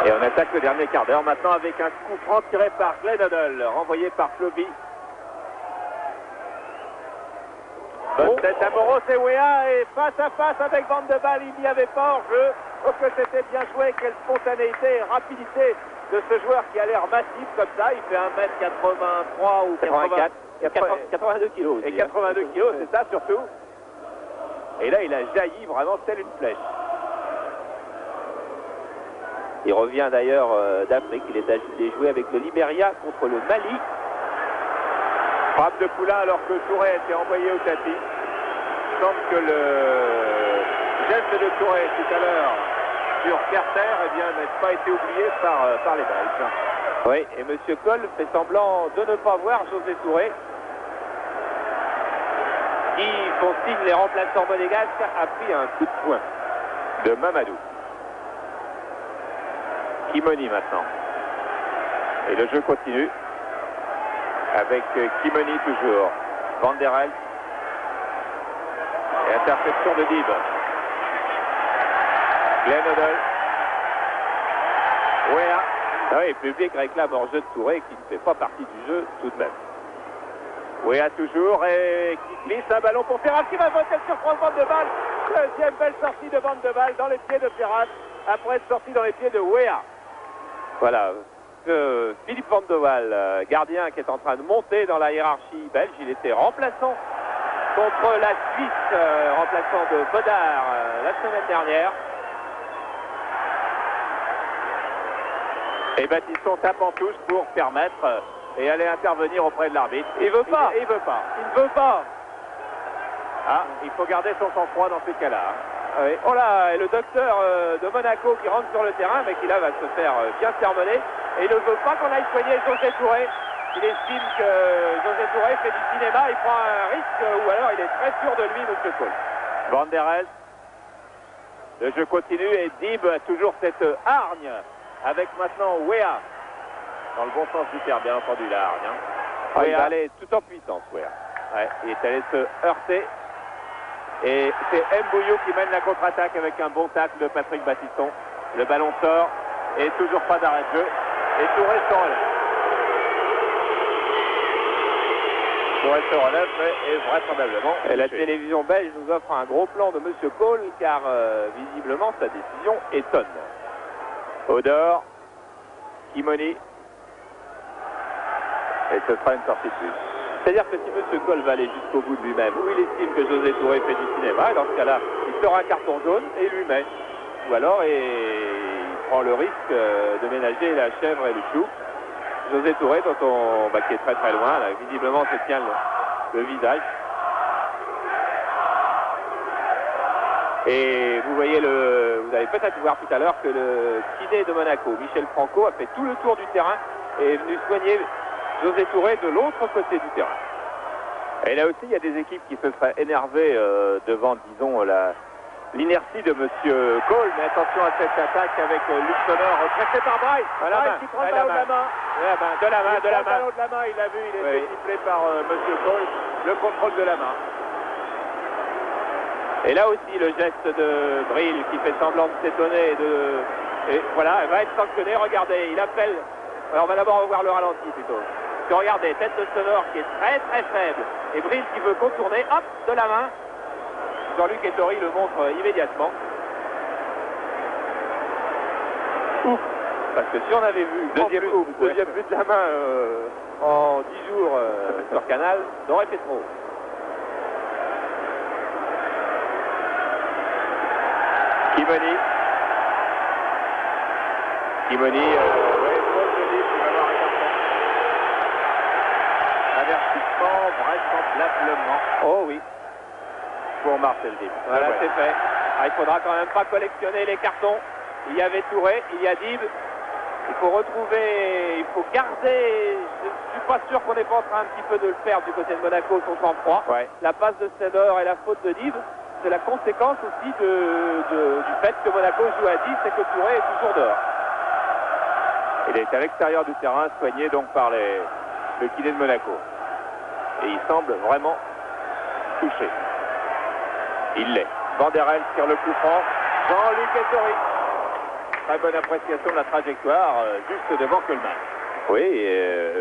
Et on attaque le dernier quart d'heure maintenant avec un coup franc tiré par Glenn Hoddle, renvoyé par Fleury. Bonne tête d'Amoros et Wea et face à face avec Van de Waal, il n'y avait pas hors-jeu. Sauf que c'était bien joué, quelle spontanéité et rapidité de ce joueur qui a l'air massif comme ça. Il fait 1m83 ou 84. 82 kilos. Et 82 kilos, c'est ça surtout. Et là, il a jailli vraiment tel une flèche. Il revient d'ailleurs d'Afrique. Il est joué avec le Libéria contre le Mali. Frappe de Poulain alors que Touré était envoyé au tapis. Il semble que le geste de Touré tout à l'heure sur Carter n'a pas été oublié par les Belges. Oui, et M. Cole fait semblant de ne pas voir José Touré, qui font signe les remplaçants monégasques, a pris un coup de poing de Mamadou. Kimoni maintenant. Et le jeu continue avec Kimoni toujours. Van der Elst. Et interception de Dib. Glenn Hoddle. Wea. Ah oui, le public réclame hors-jeu de Touré qui ne fait pas partie du jeu tout de même. Wea toujours et qui glisse un ballon pour Ferrat qui va voter sur Van de Waal. Deuxième belle sortie de Van de Waal dans les pieds de Ferrat après être sorti dans les pieds de Wea. Voilà. Philippe Van de Waal, gardien qui est en train de monter dans la hiérarchie belge. Il était remplaçant contre la Suisse, remplaçant de Bodard la semaine dernière. Et Battiston tape en touche pour permettre et aller intervenir auprès de l'arbitre. Il veut pas. Il veut pas. Il ne veut pas. Ah, il faut garder son sang-froid dans ces cas-là. Oui. Oh là, et le docteur de Monaco qui rentre sur le terrain, mais qui là va se faire bien sermonner. Et il ne veut pas qu'on aille soigner José Touré. Il estime que José Touré fait du cinéma, il prend un risque, ou alors il est très sûr de lui, M. Cole. Van der Elst. Le jeu continue et Dib a toujours cette hargne, avec maintenant Wea. Dans le bon sens du terme, bien entendu, la hargne. Hein. Il va aller tout en puissance, Wea. Ouais, il est allé se heurter. Et c'est Mbouillou qui mène la contre-attaque avec un bon tacle de Patrick Battiston. Le ballon sort et toujours pas d'arrêt de jeu. Et Touré se relève. Touré se relève et vraisemblablement. Et la télévision belge nous offre un gros plan de M. Cole car visiblement sa décision étonne. Odor, Kimoni. Et ce sera une sortie de but. C'est-à-dire que si M. Cole va aller jusqu'au bout de lui-même, ou il estime que José Touré fait du cinéma, et dans ce cas-là, il sort un carton jaune et il lui met. Ou alors, il prend le risque de ménager la chèvre et le chou. José Touré, qui est très très loin, là, visiblement se tient le visage. Et vous voyez, vous allez peut-être voir tout à l'heure que le kiné de Monaco, Michel Franco, a fait tout le tour du terrain et est venu soigner José Touré de l'autre côté du terrain. Et là aussi, il y a des équipes qui se seraient énervées devant, disons, l'inertie de M. Cole. Mais attention à cette attaque avec Luc Sonor, pressé par Bryce. Qui prend le ballon de la main. De la main. Le ballon de la main, il l'a vu, il a été sifflé par M. Cole. Le contrôle de la main. Et là aussi, le geste de Bril qui fait semblant de s'étonner et voilà, elle va être sanctionnée. Regardez, il appelle. Alors, on va d'abord revoir le ralenti plutôt. Parce que regardez, tête de Sonor qui est très très faible. Et Bril qui veut contourner, hop, de la main. Jean-Luc Ettori le montre immédiatement. Ouf. Parce que si on avait vu deuxième but de la main en 10 jours sur Canal, ça aurait fait trop. Kimoni. Avertissement, vraisemblablement. Oh oui. Pour Marcel Dib. Voilà, c'est fait. Il faudra quand même pas collectionner les cartons. Il y avait Touré, il y a Dib. Il faut garder. Je suis pas sûr qu'on n'est pas en train un petit peu de le faire du côté de Monaco, son sang-froid. Ouais. La passe de Senor et la faute de Dib, c'est la conséquence aussi du fait que Monaco joue à 10 et que Touré est toujours dehors. Il est à l'extérieur du terrain, soigné donc par le kiné de Monaco. Et il semble vraiment touché. Il l'est. Vanderel tire le coup franc. Jean-Luc Ettori. Très bonne appréciation de la trajectoire, juste devant Coleman. Oui,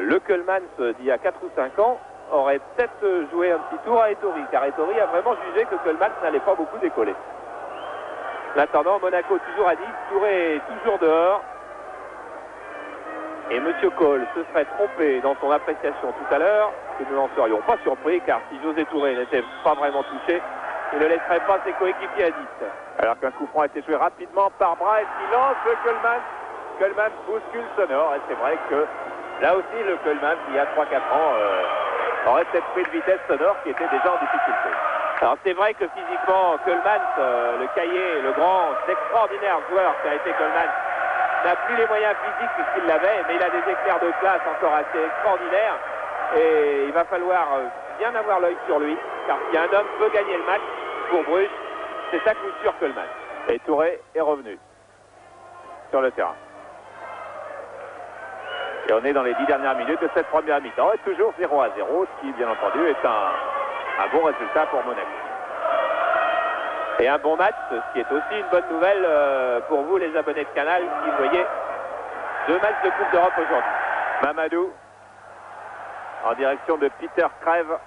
le Coleman d'il y a 4 ou 5 ans aurait peut-être joué un petit tour à Ettori, car Ettori a vraiment jugé que Coleman n'allait pas beaucoup décoller. En attendant, Monaco toujours à 10, Touré est toujours dehors. Et M. Cole se serait trompé dans son appréciation tout à l'heure, que nous n'en serions pas surpris, car si José Touré n'était pas vraiment touché, il ne laisserait pas ses coéquipiers à 10. Alors qu'un coup franc a été joué rapidement par Bryce, il lance le Coleman. Coleman bouscule Sonor, et c'est vrai que là aussi le Coleman, il y a 3-4 ans, aurait peut-être pris de vitesse Sonor qui était déjà en difficulté. Alors c'est vrai que physiquement, Coleman, le cahier, le grand, extraordinaire joueur qui a été Coleman, n'a plus les moyens physiques qu'il l'avait, mais il a des éclairs de classe encore assez extraordinaires. Et il va falloir bien avoir l'œil sur lui, car si un homme veut gagner le match pour Bruges, c'est à coup sûr Coleman. Et Touré est revenu sur le terrain. Et on est dans les 10 dernières minutes de cette première mi-temps. Et toujours 0-0, ce qui, bien entendu, est un bon résultat pour Monaco. Et un bon match, ce qui est aussi une bonne nouvelle pour vous, les abonnés de Canal, qui voyez 2 matchs de Coupe d'Europe aujourd'hui. Mamadou, en direction de Peter Crève.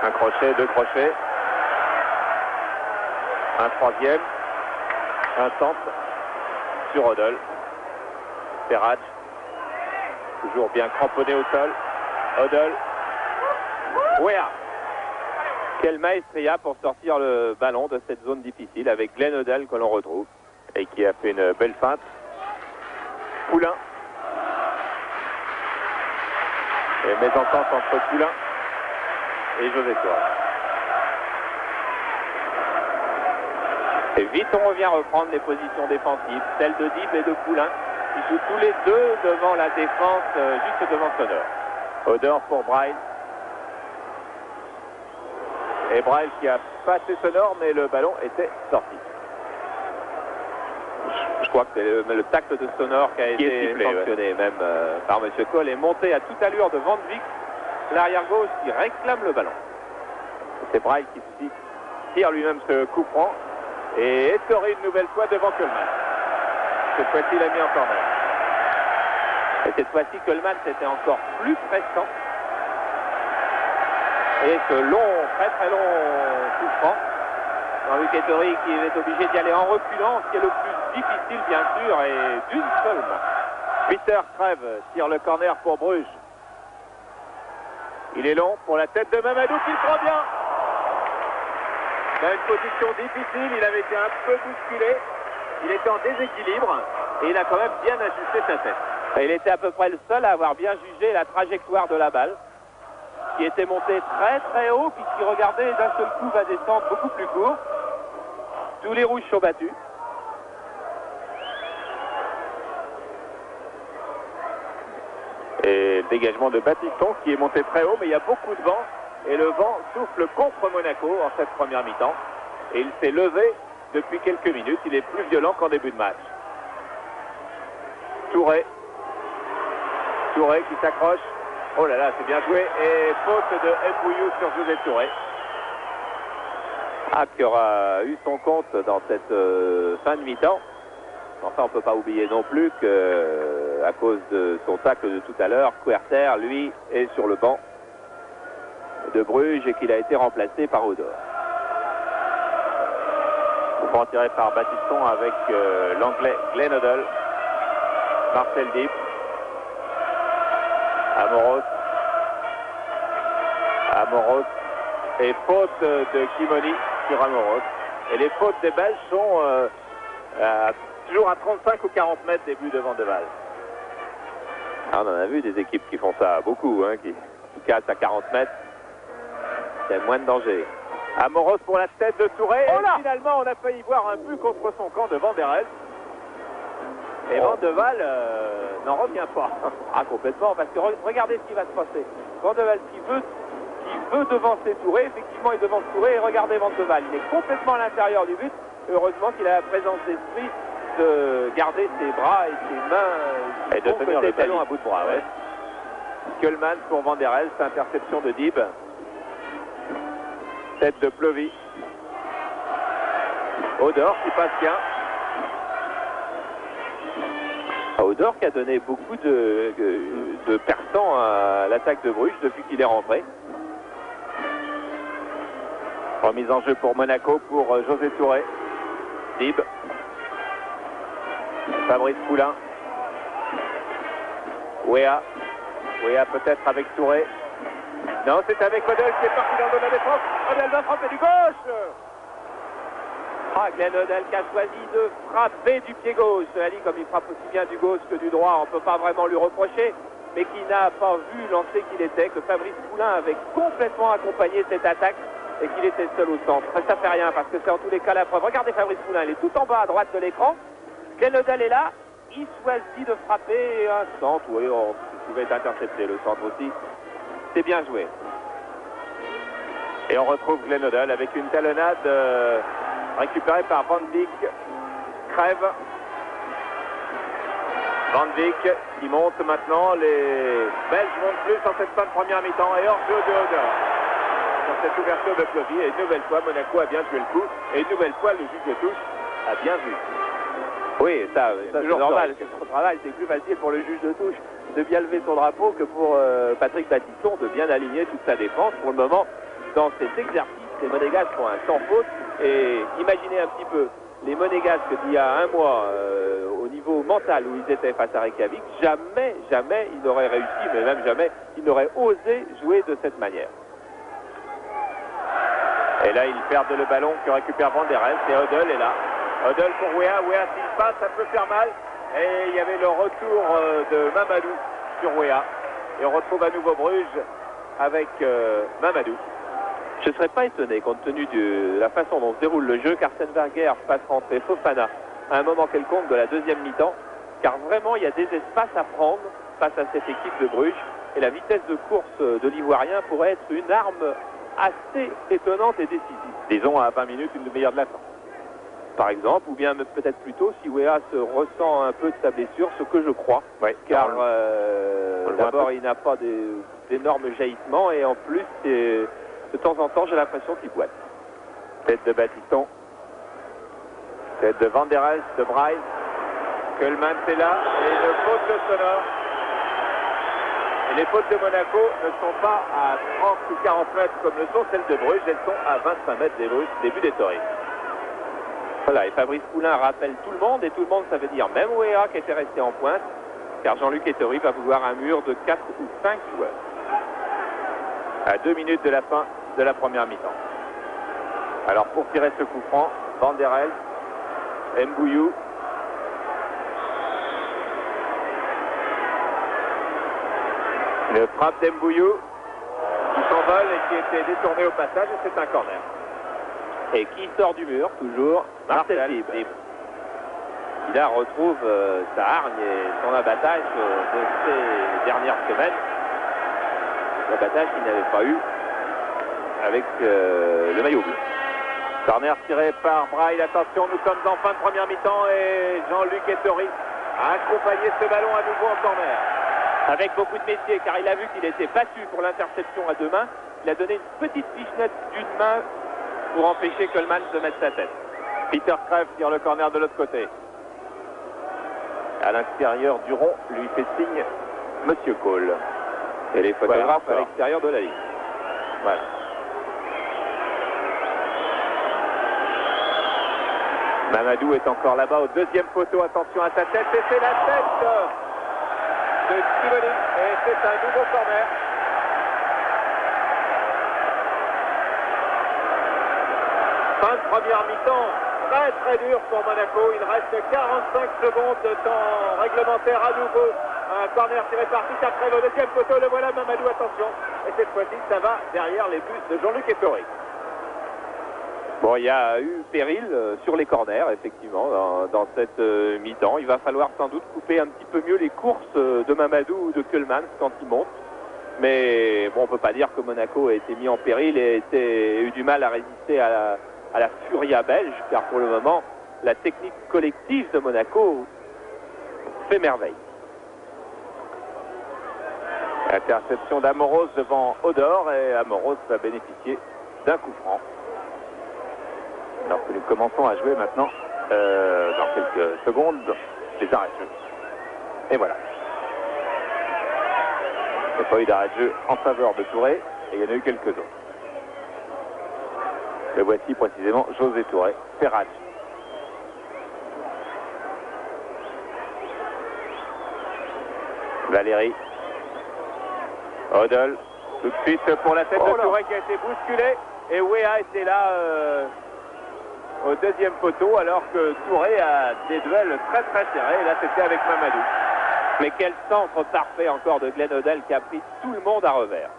Un crochet, 2 crochets. Un troisième. Un centre sur Odol. Ferrach, toujours bien cramponné au sol. Odol. Ouéa. Quel maestria pour sortir le ballon de cette zone difficile avec Glenn Odell que l'on retrouve. Et qui a fait une belle feinte. Poulain. Et mésentente entre Poulain et José Touré. Et vite on revient reprendre les positions défensives, celles de Dib et de Poulain, qui jouent tous les deux devant la défense, juste devant Sonor. Odor pour Bryce. Et Bryce qui a passé Sonor, mais le ballon était sorti. Je crois que c'est le tacle de Sonor qui a été sifflé, sanctionné même par M. Cole et monté à toute allure de Van Dijk, l'arrière gauche qui réclame le ballon. C'est Bryce qui tire lui-même ce coup franc. Et Ettori une nouvelle fois devant Coleman. Cette fois-ci, il a mis en corner. Et cette fois-ci, Coleman, c'était encore plus pressant. Et ce long, très très long coup franc Jean-Luc Ettori qui est obligé d'y aller en reculant, ce qui est le plus difficile bien sûr, et d'une seule main. Peter Crève tire le corner pour Bruges. Il est long pour la tête de Mamadou qui le prend bien. Dans une position difficile, il avait été un peu bousculé. Il était en déséquilibre et il a quand même bien ajusté sa tête. Et il était à peu près le seul à avoir bien jugé la trajectoire de la balle, qui était montée très très haut, puis qui regardait d'un seul coup va descendre beaucoup plus court. Tous les rouges sont battus. Et le dégagement de Battiston qui est monté très haut, mais il y a beaucoup de vent. Et le vent souffle contre Monaco en cette première mi-temps. Et il s'est levé depuis quelques minutes. Il est plus violent qu'en début de match. Touré. Touré qui s'accroche. Oh là là, c'est bien joué. Et faute de Mbouillou sur José Touré. Ah, qui aura eu son compte dans cette fin de mi-temps. Enfin, on ne peut pas oublier non plus que, à cause de son tacle de tout à l'heure, Kuerter, lui, est sur le banc de Bruges et qu'il a été remplacé par Odor. Coup franc tiré par Battiston avec l'anglais Glenn Hoddle. Marcel Dipp. Amoros. Et faute de Kimoni sur Amoros. Et les fautes des Belges sont toujours à 35 ou 40 mètres des buts de Van de Waal. Ah, on en a vu des équipes qui font ça beaucoup, hein, qui cassent à 40 mètres. Il y a moins de danger. Amoros pour la tête de Touré. Oh là, et finalement, on a failli voir un but contre son camp de Van der Elst. Et Van de Waal n'en revient pas. Ah, complètement, parce que regardez ce qui va se passer. Van de Waal qui veut devancer Touré, effectivement il devance Touré, et regardez Van de Waal, il est complètement à l'intérieur du but. Heureusement qu'il a la présence d'esprit de garder ses bras et ses mains et de tenir le ballon à bout de bras. Ouais. Kuhlmann pour Van der Elst, interception de Dibb. Tête de Plovy. Odor qui passe bien. Odor qui a donné beaucoup de perçants à l'attaque de Bruges depuis qu'il est rentré. Remise en jeu pour Monaco pour José Touré. Dibb. Fabrice Poulain. Wea peut-être avec Touré. Non, c'est avec Hoddle qui est parti dans la défense. Hoddle va frapper du gauche. Ah, Glenn Hoddle qui a choisi de frapper du pied gauche. Ali, comme il frappe aussi bien du gauche que du droit, on ne peut pas vraiment lui reprocher, mais qui n'a pas vu lancer qu'il était, que Fabrice Poulain avait complètement accompagné cette attaque et qu'il était seul au centre. Ça fait rien parce que c'est en tous les cas la preuve. Regardez Fabrice Poulain, il est tout en bas à droite de l'écran. Glenn Hoddle est là, il choisit de frapper un centre. Oui, il pouvait être intercepté, le centre aussi. C'est bien joué. Et on retrouve Glenn Hoddle avec une talonnade récupérée par Van Dijk. Crève. Van Dijk qui monte maintenant. Les Belges montent plus en cette fin de première mi-temps. Et hors-jeu de Hoddle. Sur cette ouverture de Plovy. Et une nouvelle fois, Monaco a bien joué le coup. Et une nouvelle fois, le juge de touche a bien vu. Oui, ça c'est normal. C'est son travail. C'est plus facile pour le juge de touche de bien lever son drapeau que pour Patrick Battiston de bien aligner toute sa défense. Pour le moment, dans cet exercice, les Monégasques font un sans faute. Et imaginez un petit peu les Monégasques d'il y a un mois au niveau mental où ils étaient face à Reykjavik. Jamais ils n'auraient réussi, mais même jamais ils n'auraient osé jouer de cette manière. Et là, ils perdent le ballon que récupère Van der Elst. Et Hoddle est là. Hoddle pour Wea. Wea, s'il passe, ça peut faire mal. Et il y avait le retour de Mamadou sur Wea. Et on retrouve à nouveau Bruges avec Mamadou. Je ne serais pas étonné, compte tenu de la façon dont se déroule le jeu, qu'Arsène Wenger fasse rentrer Fofana à un moment quelconque de la deuxième mi-temps, car vraiment il y a des espaces à prendre face à cette équipe de Bruges, et la vitesse de course de l'Ivoirien pourrait être une arme assez étonnante et décisive. Disons à 20 minutes, une demi-heure de la fin. Par exemple, ou bien peut-être plutôt si Wea se ressent un peu de sa blessure, ce que je crois, car d'abord il n'a pas d'énormes jaillissements, et en plus de temps en temps j'ai l'impression qu'il boite. Tête de Battiston, tête de Van der Elst, de Bryce, Kuhlmann c'est là, et une faute sonore. Et les fautes de Monaco ne sont pas à 30 ou 40 mètres comme le sont celles de Bruges, elles sont à 25 mètres des buts des touristes. Voilà, et Fabrice Poulain rappelle tout le monde, et tout le monde, ça veut dire même Wea qui était resté en pointe, car Jean-Luc Ettori va vouloir un mur de 4 ou 5 joueurs. À 2 minutes de la fin de la première mi-temps. Alors pour tirer ce coup franc, Van der Elst, Mbouyou. Le frappe d'Mbouyou qui s'envole et qui était détourné au passage, et c'est un corner. Et qui sort du mur, toujours, Marcel Fibre. Il là retrouve sa hargne et son abattage de ces dernières semaines. L'abattage qu'il n'avait pas eu avec le maillot bleu. Corner tiré par Braille. Attention, nous sommes en fin de première mi-temps et Jean-Luc Ettori a accompagné ce ballon à nouveau en corner. Avec beaucoup de métier, car il a vu qu'il était battu pour l'interception à 2 mains. Il a donné une petite pichenette d'une main pour empêcher Coleman de mettre sa tête. Peter Crève tire le corner de l'autre côté. À l'intérieur du rond, lui fait signe Monsieur Cole. Et les photographes à l'extérieur de la ligne. Voilà. Mamadou est encore là-bas au deuxième poteau. Attention à sa tête. Et c'est la tête de Stivoli. Et c'est un nouveau corner. Fin de première mi-temps. Très très dur pour Monaco. Il reste 45 secondes de temps réglementaire à nouveau. Un corner tiré par Peter Crève au deuxième poteau. Le voilà, Mamadou, attention. Et cette fois-ci, ça va derrière les buts de Jean-Luc Ettori. Bon, il y a eu péril sur les corners, effectivement, dans cette mi-temps. Il va falloir sans doute couper un petit peu mieux les courses de Mamadou ou de Keulemans quand ils montent. Mais bon, on ne peut pas dire que Monaco a été mis en péril et a eu du mal à résister à la Furia belge, car pour le moment, la technique collective de Monaco fait merveille. Interception d'Amoros devant Odor, et Amoros va bénéficier d'un coup franc. Alors que nous commençons à jouer maintenant, dans quelques secondes, les arrêts de jeu. Et voilà. Il n'y a pas eu d'arrêt de jeu en faveur de Touré, et il y en a eu quelques autres. Le voici précisément, José Touré, Ferrat. Valérie. Odol, tout de suite pour la tête de Touré qui a été bousculée. Et Wea était là au deuxième poteau, alors que Touré a des duels très très serrés. Et là, c'était avec Mamadou. Mais quel centre parfait encore de Glenn Odell qui a pris tout le monde à revers.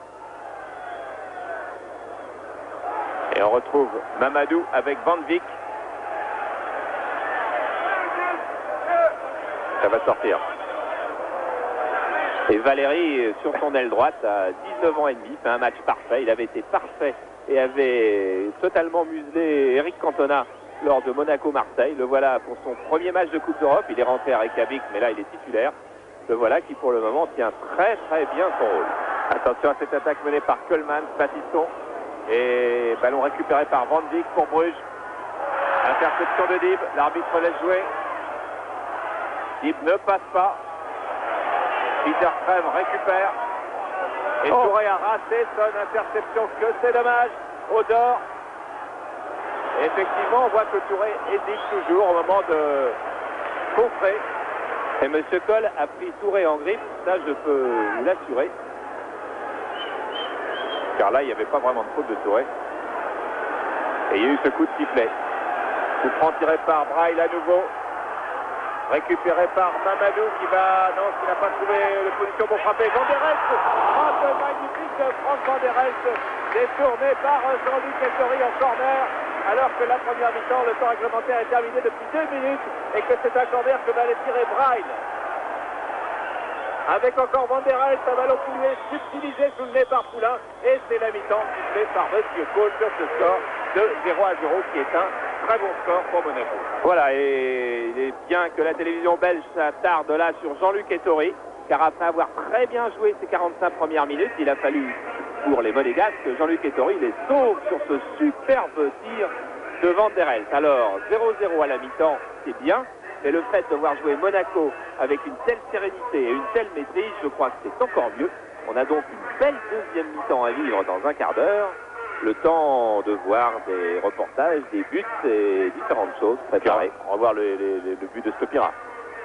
Et on retrouve Mamadou avec Van Vick. Ça va sortir. Et Valérie, sur son aile droite, à 19 ans et demi, fait un match parfait. Il avait été parfait et avait totalement muselé Eric Cantona lors de Monaco-Marseille. Le voilà pour son premier match de Coupe d'Europe. Il est rentré à Reykjavik, mais là, il est titulaire. Le voilà qui, pour le moment, tient très très bien son rôle. Attention à cette attaque menée par Coleman, Patisson. Et ballon récupéré par Van Dijk pour Bruges. Interception de Dib. L'arbitre laisse jouer. Dib ne passe pas. Peter Crève récupère. Et Touré a raté son interception. Que c'est dommage. Odor. Et effectivement, on voit que Touré hésite toujours au moment de contrer. Et M. Cole a pris Touré en grippe. Ça, je peux vous l'assurer. Car là, il n'y avait pas vraiment de faute de Touré. Et il y a eu ce coup de sifflet. Coup franc tiré par Braille à nouveau. Récupéré par Mamadou qui va... Non, qui n'a pas trouvé de position pour frapper. Van der Elst. Frappe magnifique de Franck Van der Elst. Détourné par Jean-Luc Ettori en corner. Alors que la première mi-temps, le temps réglementaire est terminé depuis 2 minutes. Et que c'est un corner que va aller tirer Braille. Avec encore Van der Elst, un ballon qui lui est subtilisé sous le nez par Poulain. Et c'est la mi-temps sifflée par Monsieur Cole sur ce score de 0-0, qui est un très bon score pour Monaco. Voilà, et il est bien que la télévision belge s'attarde là sur Jean-Luc Ettori, car après avoir très bien joué ses 45 premières minutes, il a fallu, pour les Monégasques, Jean-Luc Ettori les sauve sur ce superbe tir de Van der Elst. Alors, 0-0 à la mi-temps, c'est bien. Mais le fait de voir jouer Monaco avec une telle sérénité et une telle maîtrise, je crois que c'est encore mieux. On a donc une belle deuxième mi-temps à vivre dans un quart d'heure. le temps de voir des reportages, des buts et différentes choses préparées. On va voir le but de Stopira.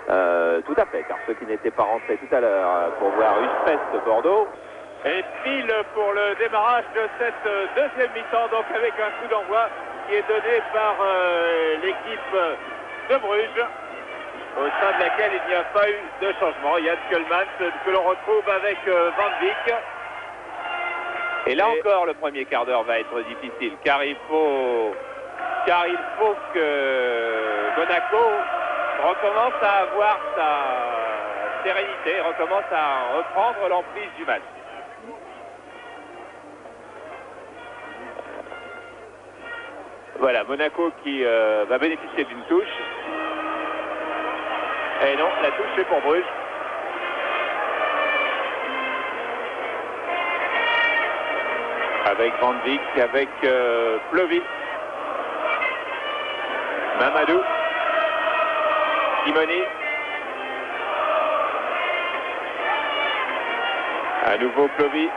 Tout à fait, car ceux qui n'étaient pas rentrés tout à l'heure pour voir Uspest Bordeaux. Et pile pour le démarrage de cette deuxième mi-temps, donc avec un coup d'envoi qui est donné par l'équipe de Bruges, au sein de laquelle il n'y a pas eu de changement. Yann Keulemans que l'on retrouve avec Van Dijk. Et là encore, le premier quart d'heure va être difficile, car il faut que Monaco recommence à avoir sa sérénité, recommence à reprendre l'emprise du match. Voilà, Monaco qui va bénéficier d'une touche. Et non, la touche c'est pour Bruges. Avec Van Dijk, avec Plovy, Mamadou, Simoni. À nouveau Plovy.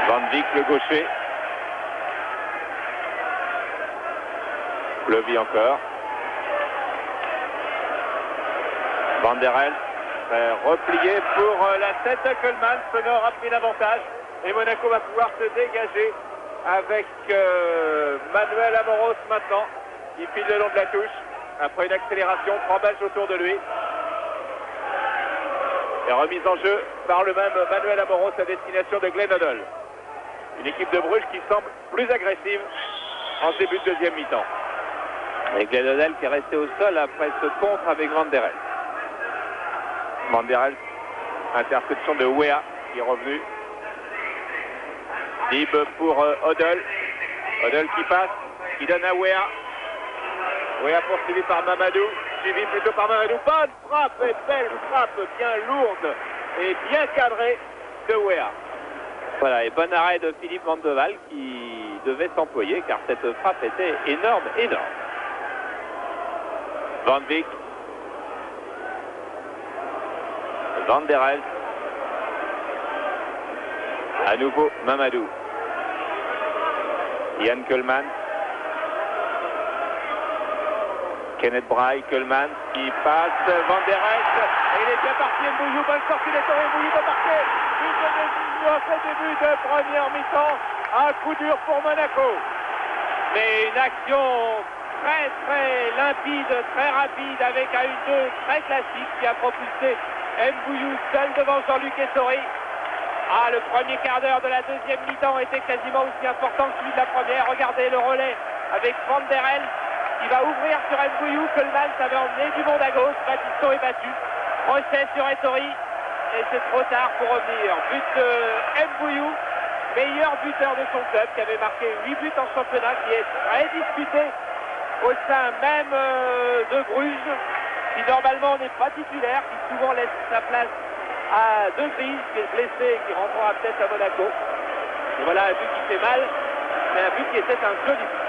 Van Dijk le gaucher. Plovy encore. Van der Elst replié pour la tête de Keulemans. Sonor a pris l'avantage et Monaco va pouvoir se dégager avec Manuel Amoros maintenant. Il file le long de la touche après une accélération, 3 Belges autour de lui. Et remise en jeu par le même Manuel Amoros à destination de Glenn Hoddle. Une équipe de Bruges qui semble plus agressive en début de deuxième mi-temps. Et Glenn Hoddle qui est resté au sol après ce contre avec Van der Elst. Van der Elst, interception de Weah qui est revenu. Libre pour Hoddle. Hoddle qui passe, qui donne à Weah. Weah poursuivi par Mamadou. Suivi plutôt par Mamadou. Bonne frappe et belle frappe, bien lourde et bien cadrée de Weah. Voilà, et bon arrêt de Philippe Van de Waal qui devait s'employer car cette frappe était énorme. Van Dijk. Van der Elst. À nouveau Mamadou. Yann Keulemans. Kenneth Braille, Keulemans qui passe. Van der Elst. Et il est bien parti. Mbouillou, bonne sortie de Torre. Mbouillou va marquer. Au début de première mi-temps. Un coup dur pour Monaco. Mais une action très limpide, très rapide avec un 1-2 très classique qui a propulsé Mbouillou seul devant Jean-Luc Ettori. Ah, le premier quart d'heure de la deuxième mi-temps était quasiment aussi important que celui de la première. Regardez le relais avec Van der Elst qui va ouvrir sur Mbouillou. Keulemans avait emmené du monde à gauche. Battiston est battu. Crochet sur Ettori. Et c'est trop tard pour revenir. But de Mbouillou, meilleur buteur de son club, qui avait marqué 8 buts en championnat, qui est très disputé au sein même de Bruges, qui normalement n'est pas titulaire, qui souvent laisse sa place à De Vries, qui est blessé et qui rentrera peut-être à Monaco. Et voilà un but qui fait mal, mais un but qui était un joli but.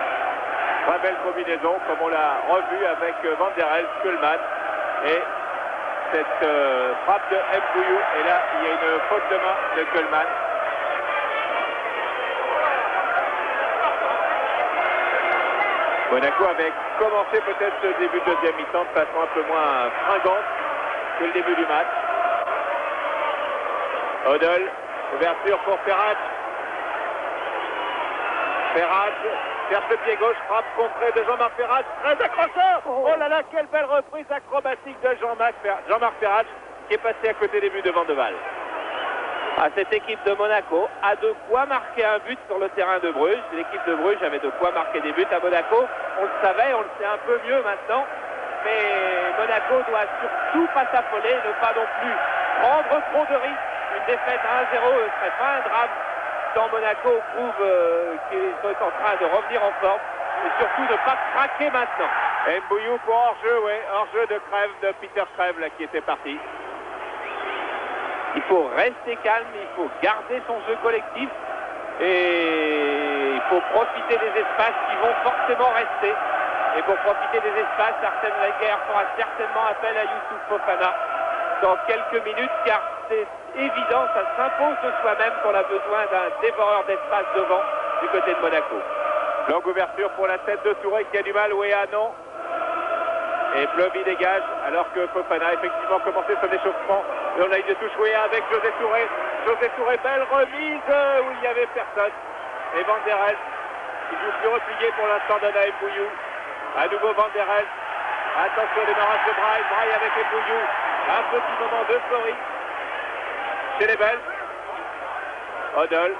Très belle combinaison, comme on l'a revu avec Van der Elst, Keulemans et cette frappe de Mbouillou. Et là, il y a une faute de main de Keulemans. Monaco avait commencé peut-être ce début de deuxième mi-temps de façon un peu moins fringante que le début du match. Hoddle, ouverture pour Ferrat. Ferrat cherche le pied gauche, frappe contrée de Jean-Marc Ferrat, très accrocheur. Oh là là, quelle belle reprise acrobatique de Jean-Marc Ferrat qui est passé à côté des buts de Van de Waal. Ah, cette équipe de Monaco a de quoi marquer un but sur le terrain de Bruges. L'équipe de Bruges avait de quoi marquer des buts à Monaco. On le savait, on le sait un peu mieux maintenant. Mais Monaco doit surtout pas s'affoler, ne pas non plus prendre trop de risques. Une défaite 1-0 ne serait pas un drame quand Monaco prouve qu'ils sont en train de revenir en forme. Et surtout ne pas craquer maintenant. Mbouillou pour hors-jeu, oui, hors-jeu de Crève, de Peter Crève là, qui était parti. Il faut rester calme, il faut garder son jeu collectif et il faut profiter des espaces qui vont forcément rester. Et pour profiter des espaces, Arsène Wenger fera certainement appel à Youssouf Fofana dans quelques minutes, car c'est évident, ça s'impose de soi-même qu'on a besoin d'un dévoreur d'espace devant du côté de Monaco. Longue ouverture pour la tête de Touré qui a du mal, Weah non. Et Plovy dégage alors que Fofana a effectivement commencé son échauffement. Et on a eu de touche Weah avec José Touré. José Touré, belle remise où il n'y avait personne. Et Van der Elst qui joue plus replié pour l'instant donne à Mbouillou. À nouveau Van der Elst. Attention au démarrage de Braille. Braille avec Mbouillou. Un petit moment d'euphorie chez les Belges. Odell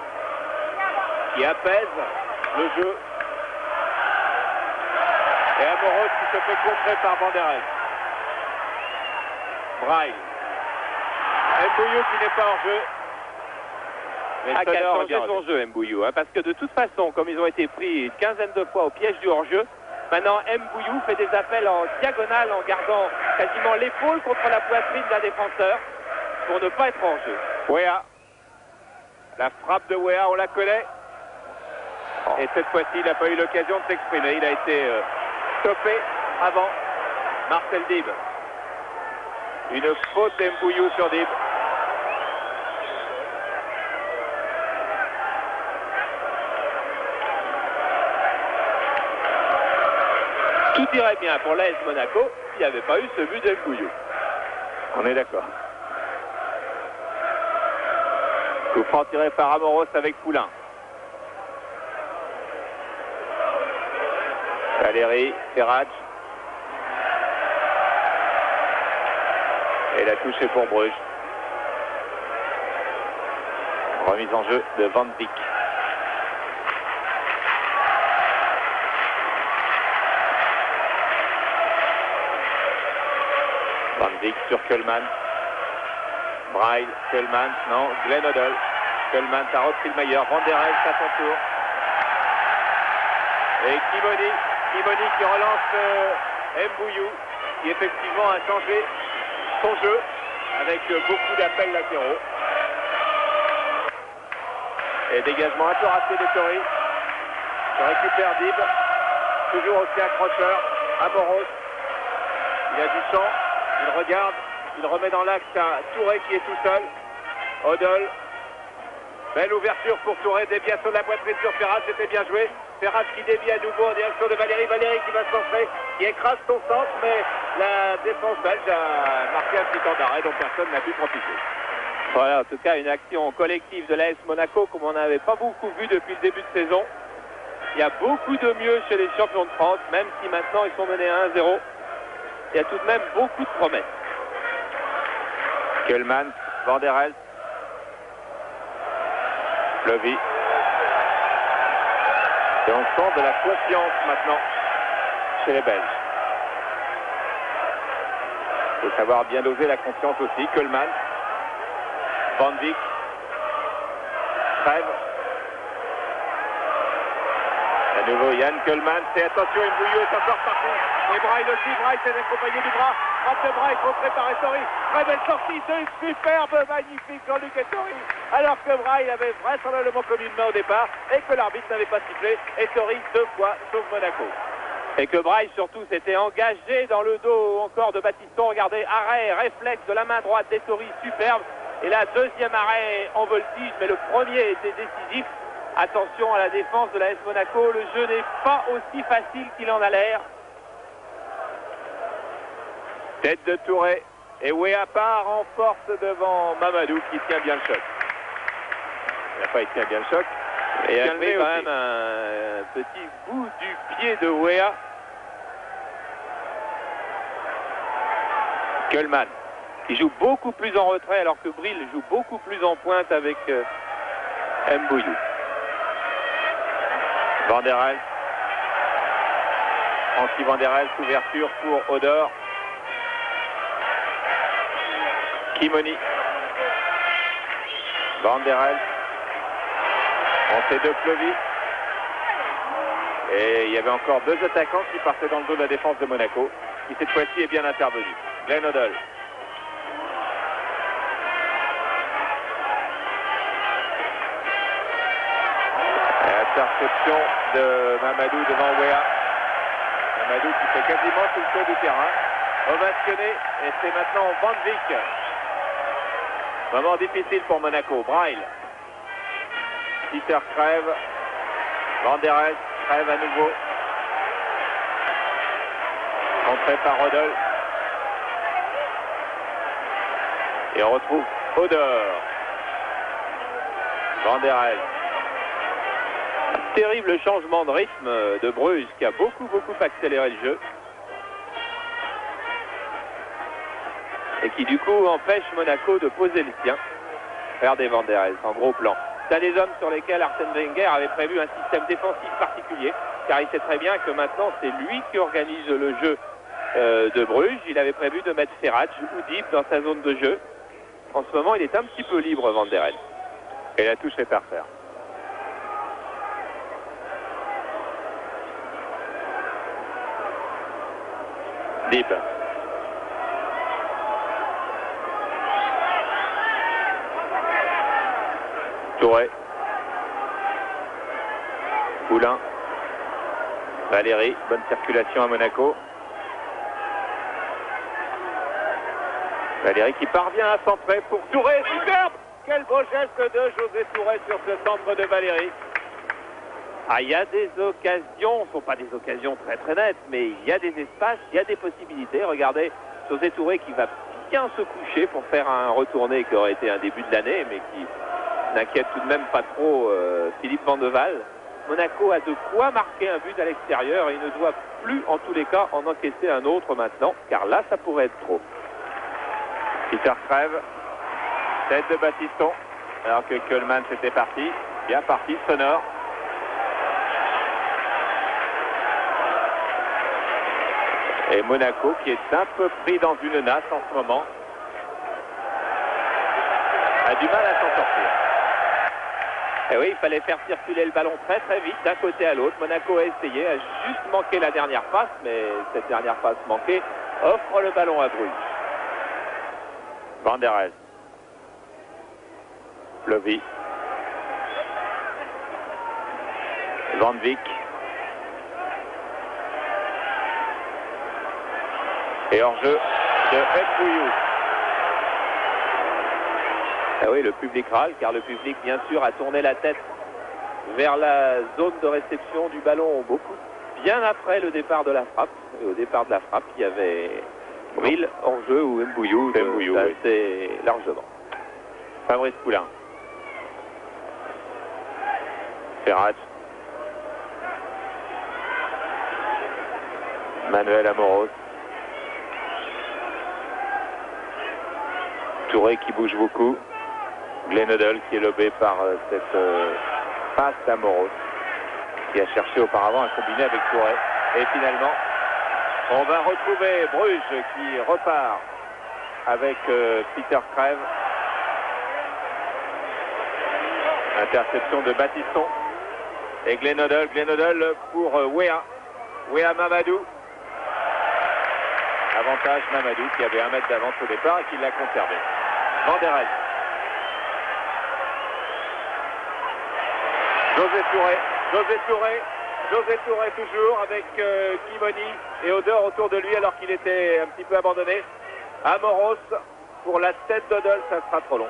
qui apaise le jeu. Et Amoros qui se fait contrer par Van der Elst. Braille. Mbouillou qui n'est pas hors jeu. Mais a qu'à changer son jeu, Mbouillou, hein, parce que de toute façon, comme ils ont été pris une quinzaine de fois au piège du hors-jeu, maintenant Mbouillou fait des appels en diagonale en gardant quasiment l'épaule contre la poitrine d'un défenseur pour ne pas être en jeu. Weah. La frappe de Weah, on la connaît. Et cette fois-ci, il n'a pas eu l'occasion de s'exprimer. Il a été stoppé avant Marcel Dib. Une faute d'Mbouillou sur Dib. Tout irait bien pour l'AS Monaco s'il n'y avait pas eu ce but d'Mbouillou. On est d'accord. Coup franc tiré par Amoros avec Poulain. Valéry, Ferrach. Et la touche est pour Bruges. Remise en jeu de Van Dijk. Van Dijk sur Kölman. Braille, Kölman, non, Glenn Odell. Kölman a repris le meilleur. Van der Elst à son tour. Et Kimoni qui relance Mbouillou, qui effectivement a changé son jeu avec beaucoup d'appels latéraux. Et dégagement un peu raté de Tori. Il récupère Dib. Toujours aussi accrocheur. Amoros. Il a du champ. Il regarde. Il remet dans l'axe à Touré qui est tout seul. Odell. Belle ouverture pour Touré. Déviation de la poitrine sur Ferrach. C'était bien joué. Ferrach qui dévie à nouveau en direction de Valéry. Valéry qui va se centrer. Qui écrase son centre. Mais la défense belge a marqué un petit temps d'arrêt dont personne n'a pu profiter. Voilà, en tout cas, une action collective de l'AS Monaco comme on n'avait pas beaucoup vu depuis le début de saison. Il y a beaucoup de mieux chez les champions de France, même si maintenant ils sont menés à 1-0. Il y a tout de même beaucoup de promesses. Kölman, Van der Elst. Plovy. Et on sent de la confiance maintenant chez les Belges. Il faut savoir bien doser la confiance aussi. Kölman. Van Dijk. Trèves. À nouveau Yann Kölman. C'est attention, Mbouillou est encore parti. Et Braille aussi. Braille s'est accompagné du bras. Frappe de Braille contré par Ettori. Très belle sortie. C'est superbe, magnifique Jean-Luc Ettori. Alors que Braille avait vraisemblablement commis une main au départ et que l'arbitre n'avait pas sifflé. Ettori 2 fois sauve Monaco. Et que Braille surtout s'était engagé dans le dos encore de Battiston. Regardez, arrêt, réflexe de la main droite d'Ettori, superbe. Et là, deuxième arrêt en voltige, mais le premier était décisif. Attention à la défense de l'AS Monaco, le jeu n'est pas aussi facile qu'il en a l'air. Tête de Touré, et Weah part en force devant Mamadou qui tient bien le choc. Il tient bien le choc. Et il y a quand même un petit bout du pied de Weah. Kölman. Il joue beaucoup plus en retrait alors que Brill joue beaucoup plus en pointe avec Mbouillou. Van der Elst. Francky Van der Elst, ouverture pour Odor. Kimoni. Van der Elst. On sait de Plovy. Et il y avait encore 2 attaquants qui partaient dans le dos de la défense de Monaco, qui cette fois-ci est bien intervenu. Glenn Odell. Interception de Mamadou devant Weah. Mamadou qui fait quasiment tout le tour du terrain. Ovationné, et c'est maintenant Van Dijk Moment difficile pour Monaco. Braille. Peter crève. Van der Elst crève à nouveau. Contré par Rodol. Et on retrouve Odor. Van der Elst. Terrible changement de rythme de Bruges qui a beaucoup accéléré le jeu. Et qui du coup empêche Monaco de poser le sien. Regardez Van der Elst en gros plan. C'est un des hommes sur lesquels Arsène Wenger avait prévu un système défensif particulier, car il sait très bien que maintenant c'est lui qui organise le jeu de Bruges. Il avait prévu de mettre Ferrach ou Deep dans sa zone de jeu. En ce moment, il est un petit peu libre, Van der Elst. Et la touche est à refaire. Deep. Touré. Poulain. Valéry. Bonne circulation à Monaco. Valéry qui parvient à centrer pour Touré. Superbe! Quel beau geste de José Touré sur ce centre de Valéry. Ah, il y a des occasions, ce ne sont pas des occasions très nettes, mais il y a des espaces, il y a des possibilités. Regardez, José Touré qui va bien se coucher pour faire un retourné qui aurait été un début de l'année, mais qui n'inquiète tout de même pas trop Philippe Van de Waal. Monaco a de quoi marquer un but à l'extérieur et il ne doit plus, en tous les cas, en encaisser un autre maintenant, car là, ça pourrait être trop. Peter crève. Tête de Battiston, alors que Coleman s'était parti. Bien parti, sonore. Et Monaco qui est un peu pris dans une nasse en ce moment. A du mal à s'en sortir. Et oui, il fallait faire circuler le ballon très vite d'un côté à l'autre. Monaco a essayé, a juste manqué la dernière passe, mais cette dernière passe manquée offre le ballon à Bruges. Van der Elst. Lovy. Van Vick. Et hors-jeu de Mbouillou. Ah oui, le public râle, car le public, bien sûr, a tourné la tête vers la zone de réception du ballon beaucoup bien après le départ de la frappe. Et au départ de la frappe, il y avait Bril hors-jeu ou Mbouillou, assez largement. Fabrice Poulain. Ferrach. Manuel Amoros. Touré qui bouge beaucoup. Glenn Hoddle qui est lobé par cette passe d'Amoros qui a cherché auparavant à combiner avec Touré. Et finalement, on va retrouver Bruges qui repart avec Peter crève. Interception de Battiston. Et Glenn Hoddle pour Wea Mamadou. Avantage Mamadou qui avait 1 mètre d'avance au départ et qui l'a conservé. Van der Elst. José Touré toujours avec Kimoni et Odor autour de lui alors qu'il était un petit peu abandonné. Amoros pour la tête d'Hoddle, ça sera trop long.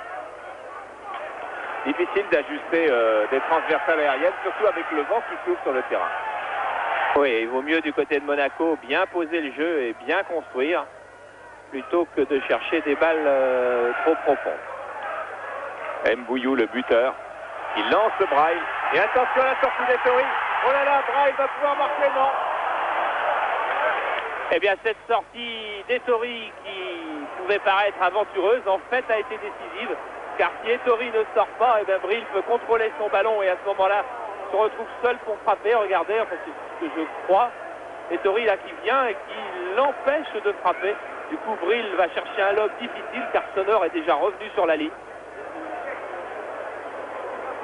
Difficile d'ajuster des transversales aériennes, surtout avec le vent qui souffle sur le terrain. Oui, il vaut mieux du côté de Monaco bien poser le jeu et bien construire plutôt que de chercher des balles trop profondes. Mbouillou, le buteur, il lance Braille. Et attention à la sortie d'Ettori. Oh là là, Braille va pouvoir marquer, non? Eh bien, cette sortie d'Ettori qui pouvait paraître aventureuse, en fait, a été décisive. Car si Ettori ne sort pas, eh bien, Bril peut contrôler son ballon et à ce moment-là, se retrouve seul pour frapper. Regardez, en fait, c'est ce que je crois. Ettori là qui vient et qui l'empêche de frapper. Du coup, Bril va chercher un lob difficile car Sonor est déjà revenu sur la ligne.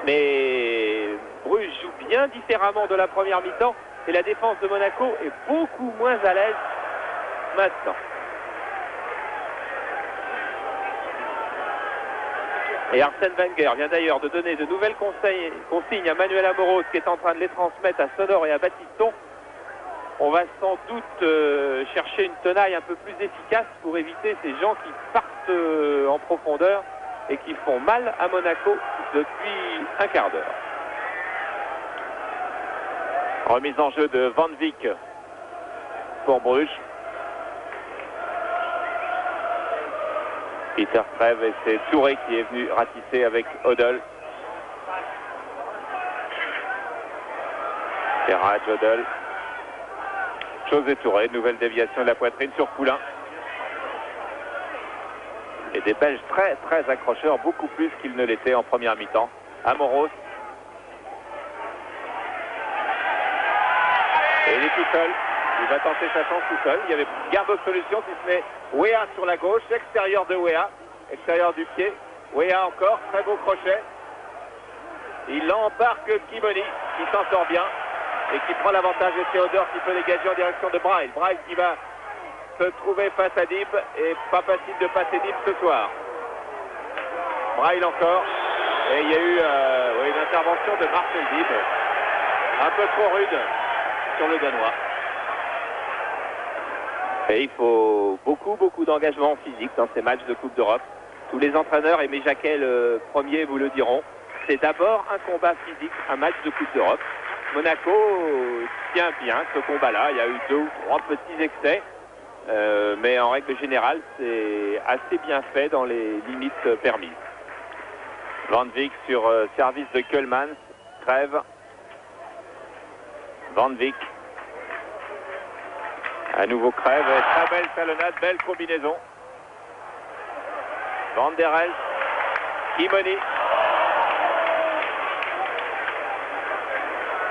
Mais Bruges joue bien différemment de la première mi-temps et la défense de Monaco est beaucoup moins à l'aise maintenant. Et Arsène Wenger vient d'ailleurs de donner de nouvelles consignes à Manuel Amoros qui est en train de les transmettre à Sonor et à Battiston. On va sans doute chercher une tenaille un peu plus efficace pour éviter ces gens qui partent en profondeur et qui font mal à Monaco depuis un quart d'heure. Remise en jeu de Van Wyk pour Bruges. Peter Trèves et c'est Touré qui est venu ratisser avec Odell. Ferrage, Odell. José Touré, nouvelle déviation de la poitrine sur Poulain. Et des Belges très très accrocheurs, beaucoup plus qu'ils ne l'étaient en première mi-temps. Amoros. Et il est tout seul. Il va tenter sa chance tout seul. Il y avait guère d'autres solutions si ce n'est Weah sur la gauche, extérieur de Weah, extérieur du pied. Weah encore, très beau crochet. Il embarque Kimoni qui s'en sort bien et qui prend l'avantage de Théodore qui peut dégager en direction de Braille. Braille qui va se trouver face à Dib et pas facile de passer Dib ce soir. Braille encore. Et il y a eu une intervention de Marcel Dib. Un peu trop rude sur le Danois. Et il faut beaucoup d'engagement physique dans ces matchs de Coupe d'Europe. Tous les entraîneurs, et Aimé Jacquet le premier vous le diront, c'est d'abord un combat physique, un match de Coupe d'Europe. Monaco tient bien ce combat-là. Il y a eu 2 ou 3 petits excès, mais en règle générale, c'est assez bien fait dans les limites permises. Van Wyk sur service de Keulemans, Trèves. Van Wyk. À nouveau Crève, très belle talonnade, belle combinaison. Van der Elst, Kimoni.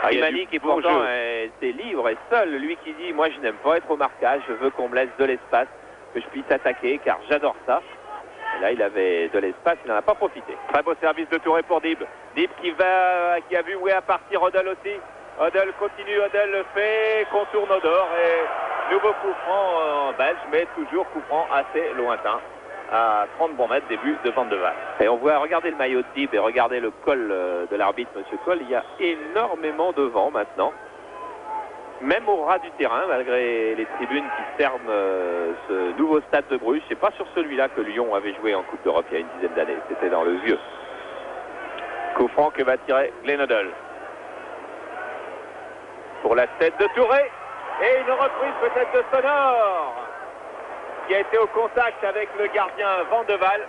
Kimoni qui pourtant était libre et seul, lui qui dit moi je n'aime pas être au marquage, je veux qu'on me laisse de l'espace, que je puisse attaquer car j'adore ça. Et là il avait de l'espace, il n'en a pas profité. Très beau service de Touré pour Dib. Dib qui a vu Weah partir, Odell aussi. Odell continue, Odell le fait, contourne Odor et nouveau coup franc belge, mais toujours coup franc assez lointain. À 30 bons mètres, début de Van de Waal. Et on voit, regardez le maillot de Dib et regardez le col de l'arbitre, Monsieur Cole, il y a énormément de vent maintenant. Même au ras du terrain, malgré les tribunes qui cernent ce nouveau stade de Bruges. C'est pas sur celui-là que Lyon avait joué en Coupe d'Europe il y a une dizaine d'années. C'était dans le vieux. Coup franc que va tirer Glenn Odell. Pour la tête de Touré. Et une reprise peut-être de Sonor, qui a été au contact avec le gardien Van de Waal.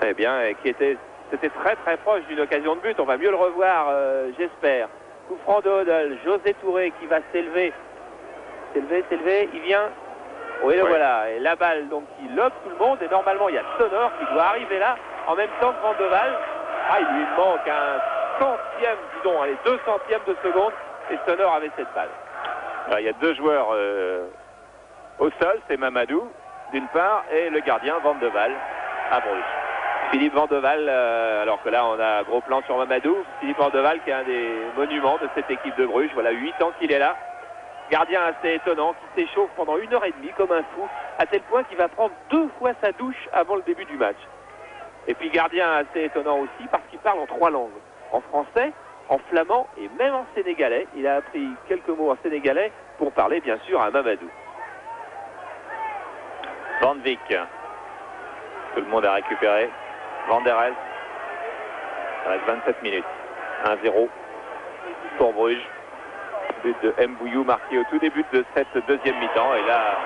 Très bien, et c'était très très proche d'une occasion de but. On va mieux le revoir, j'espère. Coup franc de Odell, José Touré qui va s'élever. S'élever, il vient. Oui, le voilà. Et la balle, donc, qui lobe tout le monde. Et normalement, il y a Sonor qui doit arriver là, en même temps que Van de Waal. Ah, il lui manque un centième, disons, allez, 2 centièmes de seconde. Et Sonor avait cette balle. Alors, il y a 2 joueurs au sol, c'est Mamadou d'une part et le gardien Van de Waal à Bruges. Philippe Van de Waal, alors que là on a un gros plan sur Mamadou. Philippe Van de Waal qui est un des monuments de cette équipe de Bruges. Voilà 8 ans qu'il est là. Gardien assez étonnant qui s'échauffe pendant 1h30 comme un fou, à tel point qu'il va prendre 2 fois sa douche avant le début du match. Et puis gardien assez étonnant aussi parce qu'il parle en 3 langues. En français, en flamand et même en sénégalais. Il a appris quelques mots en sénégalais pour parler bien sûr à Mamadou. Van Wyk. Tout le monde a récupéré. Van der Elst. Il reste 27 minutes. 1-0 pour Bruges. But de Mbouillou marqué au tout début de cette deuxième mi-temps. Et là,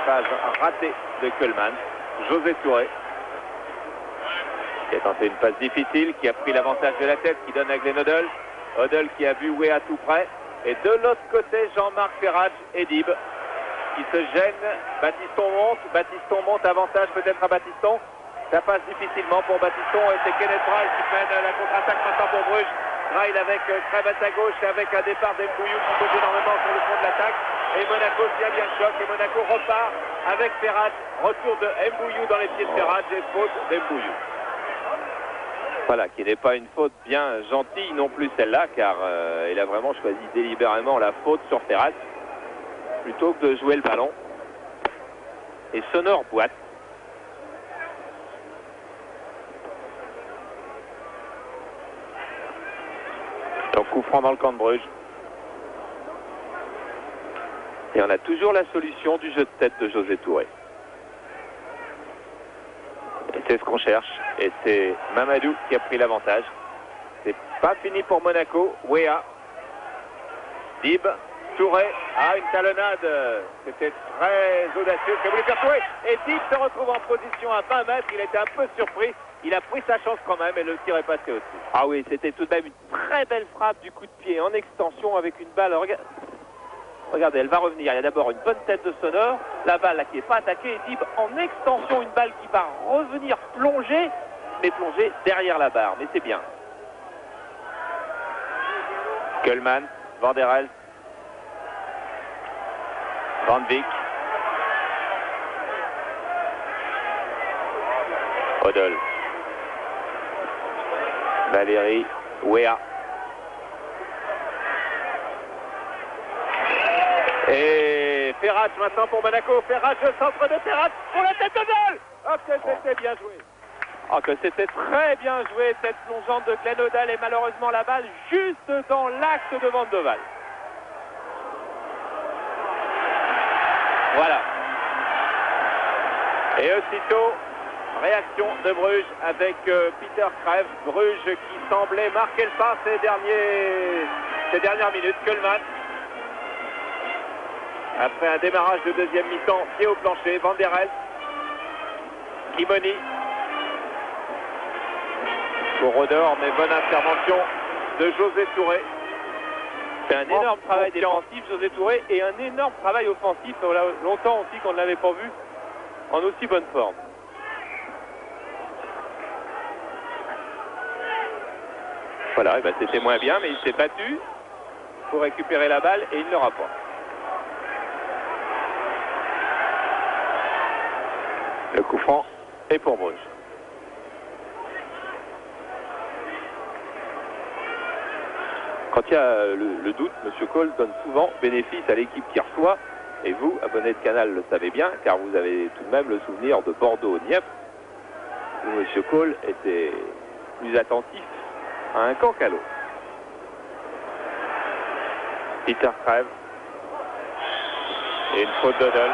phase ratée de Keulemans. José Touré qui a tenté une passe difficile, qui a pris l'avantage de la tête, qui donne à Glenn Odell. Odell qui a vu Weah tout près. Et de l'autre côté, Jean-Marc Ferrage et Dib qui se gênent. Baptiston monte, avantage peut-être à Baptiston. Ça passe difficilement pour Baptiston et c'est Kenneth Braille qui mène la contre-attaque maintenant pour Bruges. Braille avec Crève à sa gauche avec un départ d'Mbouillou qui pose énormément sur le fond de l'attaque. Et Monaco tient bien le choc et Monaco repart avec Ferrage. Retour de Mbouillou dans les pieds de Ferrage et faute d'Mbouillou. Voilà, qui n'est pas une faute bien gentille non plus celle-là, car il a vraiment choisi délibérément la faute sur Ferrage plutôt que de jouer le ballon. Et Sonor boite. Donc coup franc dans le camp de Bruges. Et on a toujours la solution du jeu de tête de José Touré. C'est ce qu'on cherche et c'est Mamadou qui a pris l'avantage. C'est pas fini pour Monaco. Wea, Dib, Touré, une talonnade. C'était très audacieux ce que voulait faire Touré. Et Dib se retrouve en position à 20 mètres. Il était un peu surpris. Il a pris sa chance quand même et le tir est passé aussi. Ah oui, c'était tout de même une très belle frappe du coup de pied en extension avec une balle. Regardez, elle va revenir. Il y a d'abord une bonne tête de Sonor. La balle là, qui n'est pas attaquée. Et Dib en extension, une balle qui va revenir plonger, mais plonger derrière la barre. Mais c'est bien. Kuhlman, Van der Elst, Van Beek, Odol, Valérie, Wea. Et Ferrat maintenant pour Monaco. Ferrat, le centre de Ferrat pour la tête de Odol. Oh, que c'était bien joué. Oh, que c'était très bien joué, cette plongeante de Glenn Odol, et malheureusement la balle juste dans l'axe de Van de Waal. Voilà. Et aussitôt, réaction de Bruges avec Peter Craeve. Bruges qui semblait marquer le pas ces dernières minutes. Kuhlman. Après un démarrage de deuxième mi-temps, pied au plancher. Van der Elst. Kimoni. Pour Rodor, mais bonne intervention de José Touré. C'est un énorme travail défensif, José Touré, et un énorme travail offensif. Voilà, longtemps aussi qu'on ne l'avait pas vu en aussi bonne forme. Voilà, et ben c'était moins bien, mais il s'est battu pour récupérer la balle et il ne l'aura pas. Le coup franc est pour Bruges. Quand il y a le doute, M. Cole donne souvent bénéfice à l'équipe qui reçoit. Et vous, abonnés de Canal, le savez bien, car vous avez tout de même le souvenir de Bordeaux-Nieppe, où M. Cole était plus attentif à un camp qu'à l'autre. Peter Craeve. Et une faute d'Odol.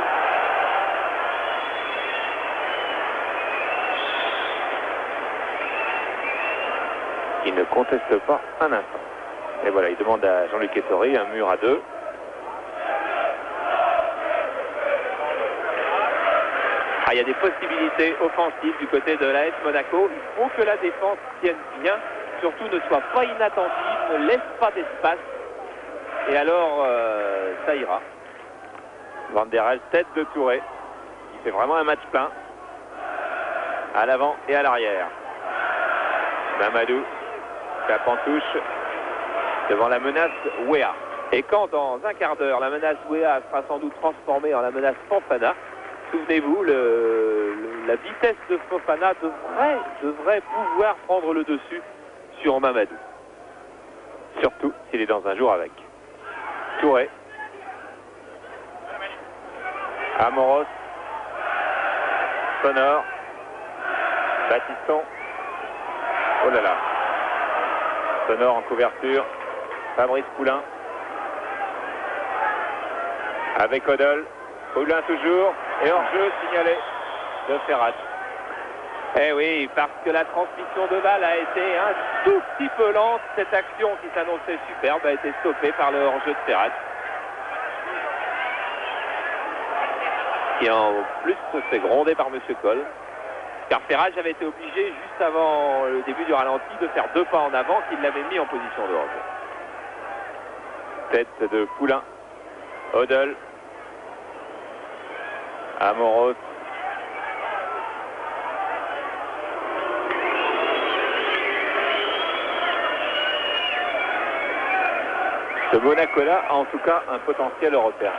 Il ne conteste pas un instant. Et voilà, il demande à Jean-Luc Ettori un mur à 2. Il y a des possibilités offensives du côté de l'AS Monaco. Il faut que la défense tienne bien, surtout ne soit pas inattentive, ne laisse pas d'espace. Et alors, ça ira. Van der Elst, tête de Touré. Il fait vraiment un match plein. À l'avant et à l'arrière. Mamadou, cap en touche. Devant la menace Wea. Et quand dans un quart d'heure, la menace Wea sera sans doute transformée en la menace Fofana, souvenez-vous, la vitesse de Fofana devrait pouvoir prendre le dessus sur Mamadou. Surtout s'il est dans un jour avec. Touré. Amoros. Sonor. Baptiston. Oh là là. Sonor en couverture. Fabrice Poulain. Avec Odol. Poulain toujours. Et hors-jeu signalé de Ferrat. Eh oui, parce que la transmission de balle a été un tout petit peu lente. Cette action qui s'annonçait superbe a été stoppée par le hors-jeu de Ferrat. Qui en plus se fait gronder par M. Cole. Car Ferrat avait été obligé, juste avant le début du ralenti, de faire 2 pas en avant qu'il l'avait mis en position de hors-jeu. Tête de Poulain. Odol. Amoros. Ce Monaco-là a en tout cas un potentiel européen.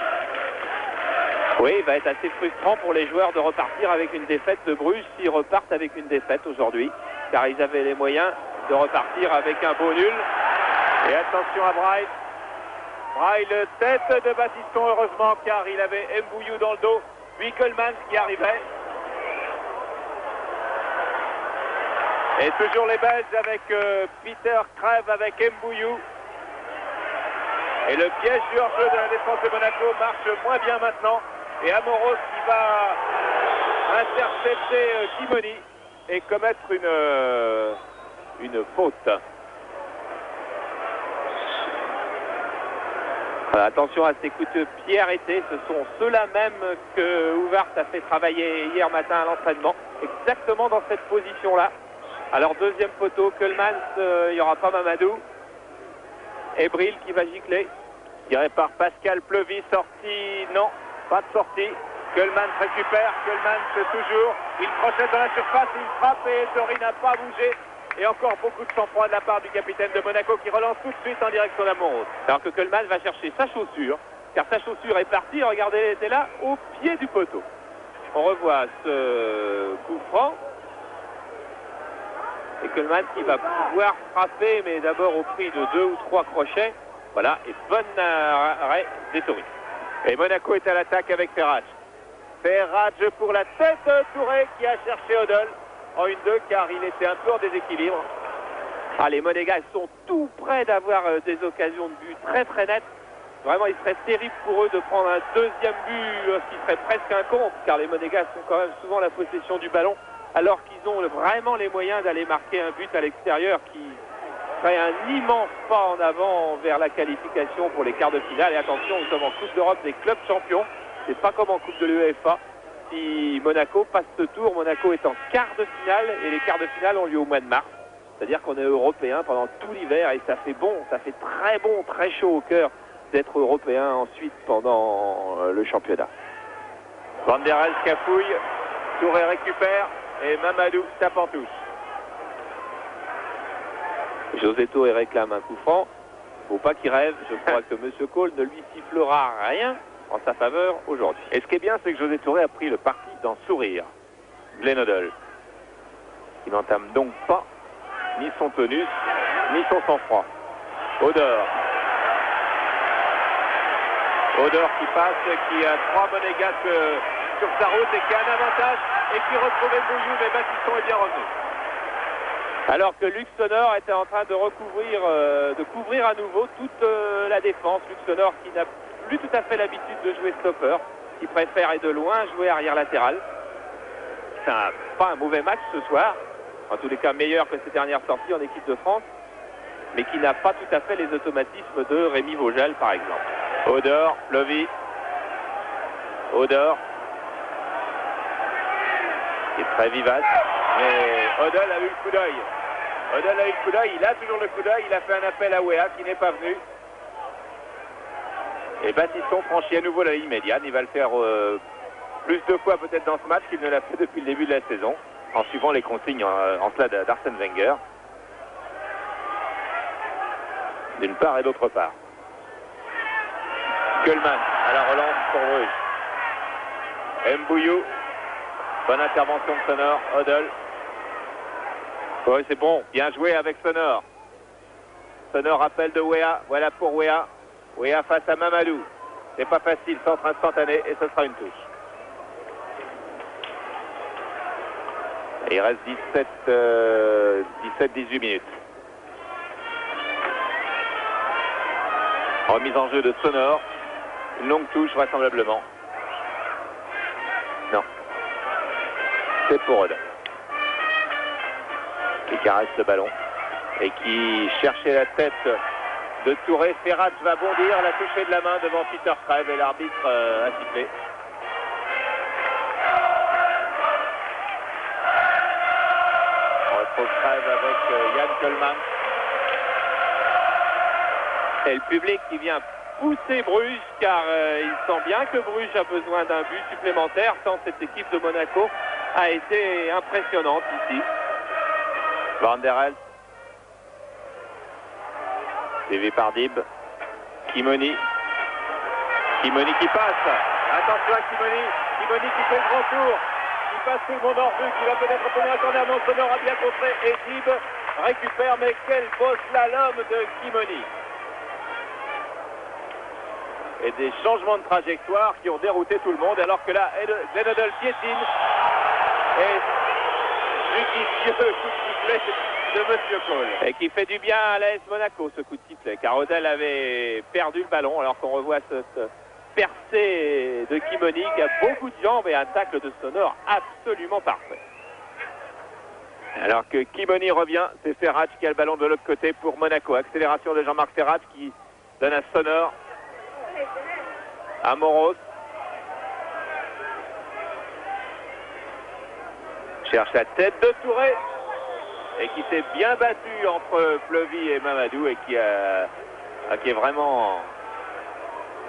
Oui, il va être assez frustrant pour les joueurs de repartir avec une défaite de Bruges s'ils repartent avec une défaite aujourd'hui, car ils avaient les moyens de repartir avec un beau nul. Et attention à Braille. Braille, tête de Baptiston, heureusement, car il avait Mbouyou dans le dos, puis Kuhlman qui arrivait. Et toujours les Belges avec Peter Craeve, avec Mbouyou. Et le piège du hors-jeu de la défense de Monaco marche moins bien maintenant. Et Amoros qui va intercepter Kimoni. et commettre une faute. Voilà, attention à ces coups de pied arrêtés, ce sont ceux-là même que Houvart a fait travailler hier matin à l'entraînement, exactement dans cette position-là. Alors deuxième poteau, Keulemans, il n'y aura pas Mamadou. Et Bril qui va gicler. Tiré par Pascal Plevy, sortie, non, pas de sortie. Keulemans récupère, Keulemans toujours, il crochette dans la surface, il frappe et Tori n'a pas bougé. Et encore beaucoup de sang-froid de la part du capitaine de Monaco qui relance tout de suite en direction d'Amont. Alors que Keulemans va chercher sa chaussure, car sa chaussure est partie, regardez, elle était là, au pied du poteau. On revoit ce coup franc. Et Keulemans qui va pouvoir frapper, mais d'abord au prix de 2 ou 3 crochets. Voilà, et bon arrêt des Tori. Et Monaco est à l'attaque avec Ferrach. Ferrach pour la tête de Touré qui a cherché Odell en 1-2 car il était un peu en déséquilibre. Ah, les Monégasques sont tout près d'avoir des occasions de but très très nettes. Vraiment, il serait terrible pour eux de prendre un deuxième but, ce qui serait presque un contre, car les Monégasques ont quand même souvent la possession du ballon, alors qu'ils ont vraiment les moyens d'aller marquer un but à l'extérieur qui serait un immense pas en avant vers la qualification pour les quarts de finale. Et attention, nous sommes en Coupe d'Europe des clubs champions. C'est pas comme en Coupe de l'UEFA. Si Monaco passe ce tour, Monaco est en quart de finale et les quarts de finale ont lieu au mois de mars. C'est-à-dire qu'on est européen pendant tout l'hiver et ça fait bon, ça fait très bon, très chaud au cœur d'être européen ensuite pendant le championnat. Van der Elst cafouille, Touré récupère et Mamadou tape en touche. José Touré réclame un coup franc. Faut pas qu'il rêve. Je crois que M. Cole ne lui sifflera rien en sa faveur aujourd'hui. Et ce qui est bien, c'est que José Touré a pris le parti d'en sourire. Glenn Hoddle. Il n'entame donc pas ni son tonus, ni son sang-froid. Odor. Odor qui passe, qui a 3 Monégasques sur sa route et qui a un avantage et qui retrouvait Bouillou, mais Baptiston est bien revenu. Alors que Luc Sonor était en train de couvrir à nouveau toute la défense. Luc Sonor qui n'a plus tout à fait l'habitude de jouer stopper, qui préfère et de loin jouer arrière latéral. C'est pas un mauvais match ce soir, en tous les cas meilleur que ses dernières sorties en équipe de France, mais qui n'a pas tout à fait les automatismes de Rémi Vogel par exemple. Odor, Plevy. Odor. Il est très vivace, mais Odell a eu le coup d'œil. Odell a eu le coup d'œil, il a toujours le coup d'œil, il a fait un appel à Wea qui n'est pas venu. Et Baptiston franchit à nouveau la ligne médiane, il va le faire plus de fois peut-être dans ce match qu'il ne l'a fait depuis le début de la saison, en suivant les consignes en cela d'Arsène Wenger. D'une part et d'autre part. Keulemans à la relance pour Bruges. Mbouillou. Bonne intervention de Sonor, Odell. Oui, c'est bon, bien joué avec Sonor. Sonor appel de Wea, voilà pour Wea. Wea face à Mamadou. C'est pas facile, centre instantané et ce sera une touche. Et il reste 17-18 minutes. Remise en jeu de Sonor. Une longue touche vraisemblablement. Non. C'est pour Odell. Qui caresse le ballon. Et qui cherchait la tête de Touré. Ferrach va bondir, la toucher de la main devant Peter Craig et l'arbitre a sifflé. On retrouve Craig avec Yann Keulemans. Et le public qui vient pousser Bruges car il sent bien que Bruges a besoin d'un but supplémentaire tant cette équipe de Monaco a été impressionnante ici. Van der Elst. Suivi par Dib. Kimoni. Kimoni qui passe. Attention à Kimoni. Kimoni qui fait le grand tour. Qui passe tout le monde en vue. Qui va peut-être obtenir un corner. Sonor a bien contré. Et Dib récupère. Mais quel beau slalom de Kimoni. Et des changements de trajectoire qui ont dérouté tout le monde. Alors que là, Glenn Hoddle piétine. Et judicieux coup de sifflet de M. Cole. Et qui fait du bien à l'AS Monaco, ce coup de sifflet, car Odell avait perdu le ballon, alors qu'on revoit cette percée de Kimoni qui a beaucoup de jambes et un tacle de Sonor absolument parfait. Alors que Kimoni revient, c'est Ferrach qui a le ballon de l'autre côté pour Monaco. Accélération de Jean-Marc Ferrach qui donne à Sonor. Amoros. Cherche la tête de Touré. Et qui s'est bien battu entre Fleury et Mamadou et qui est vraiment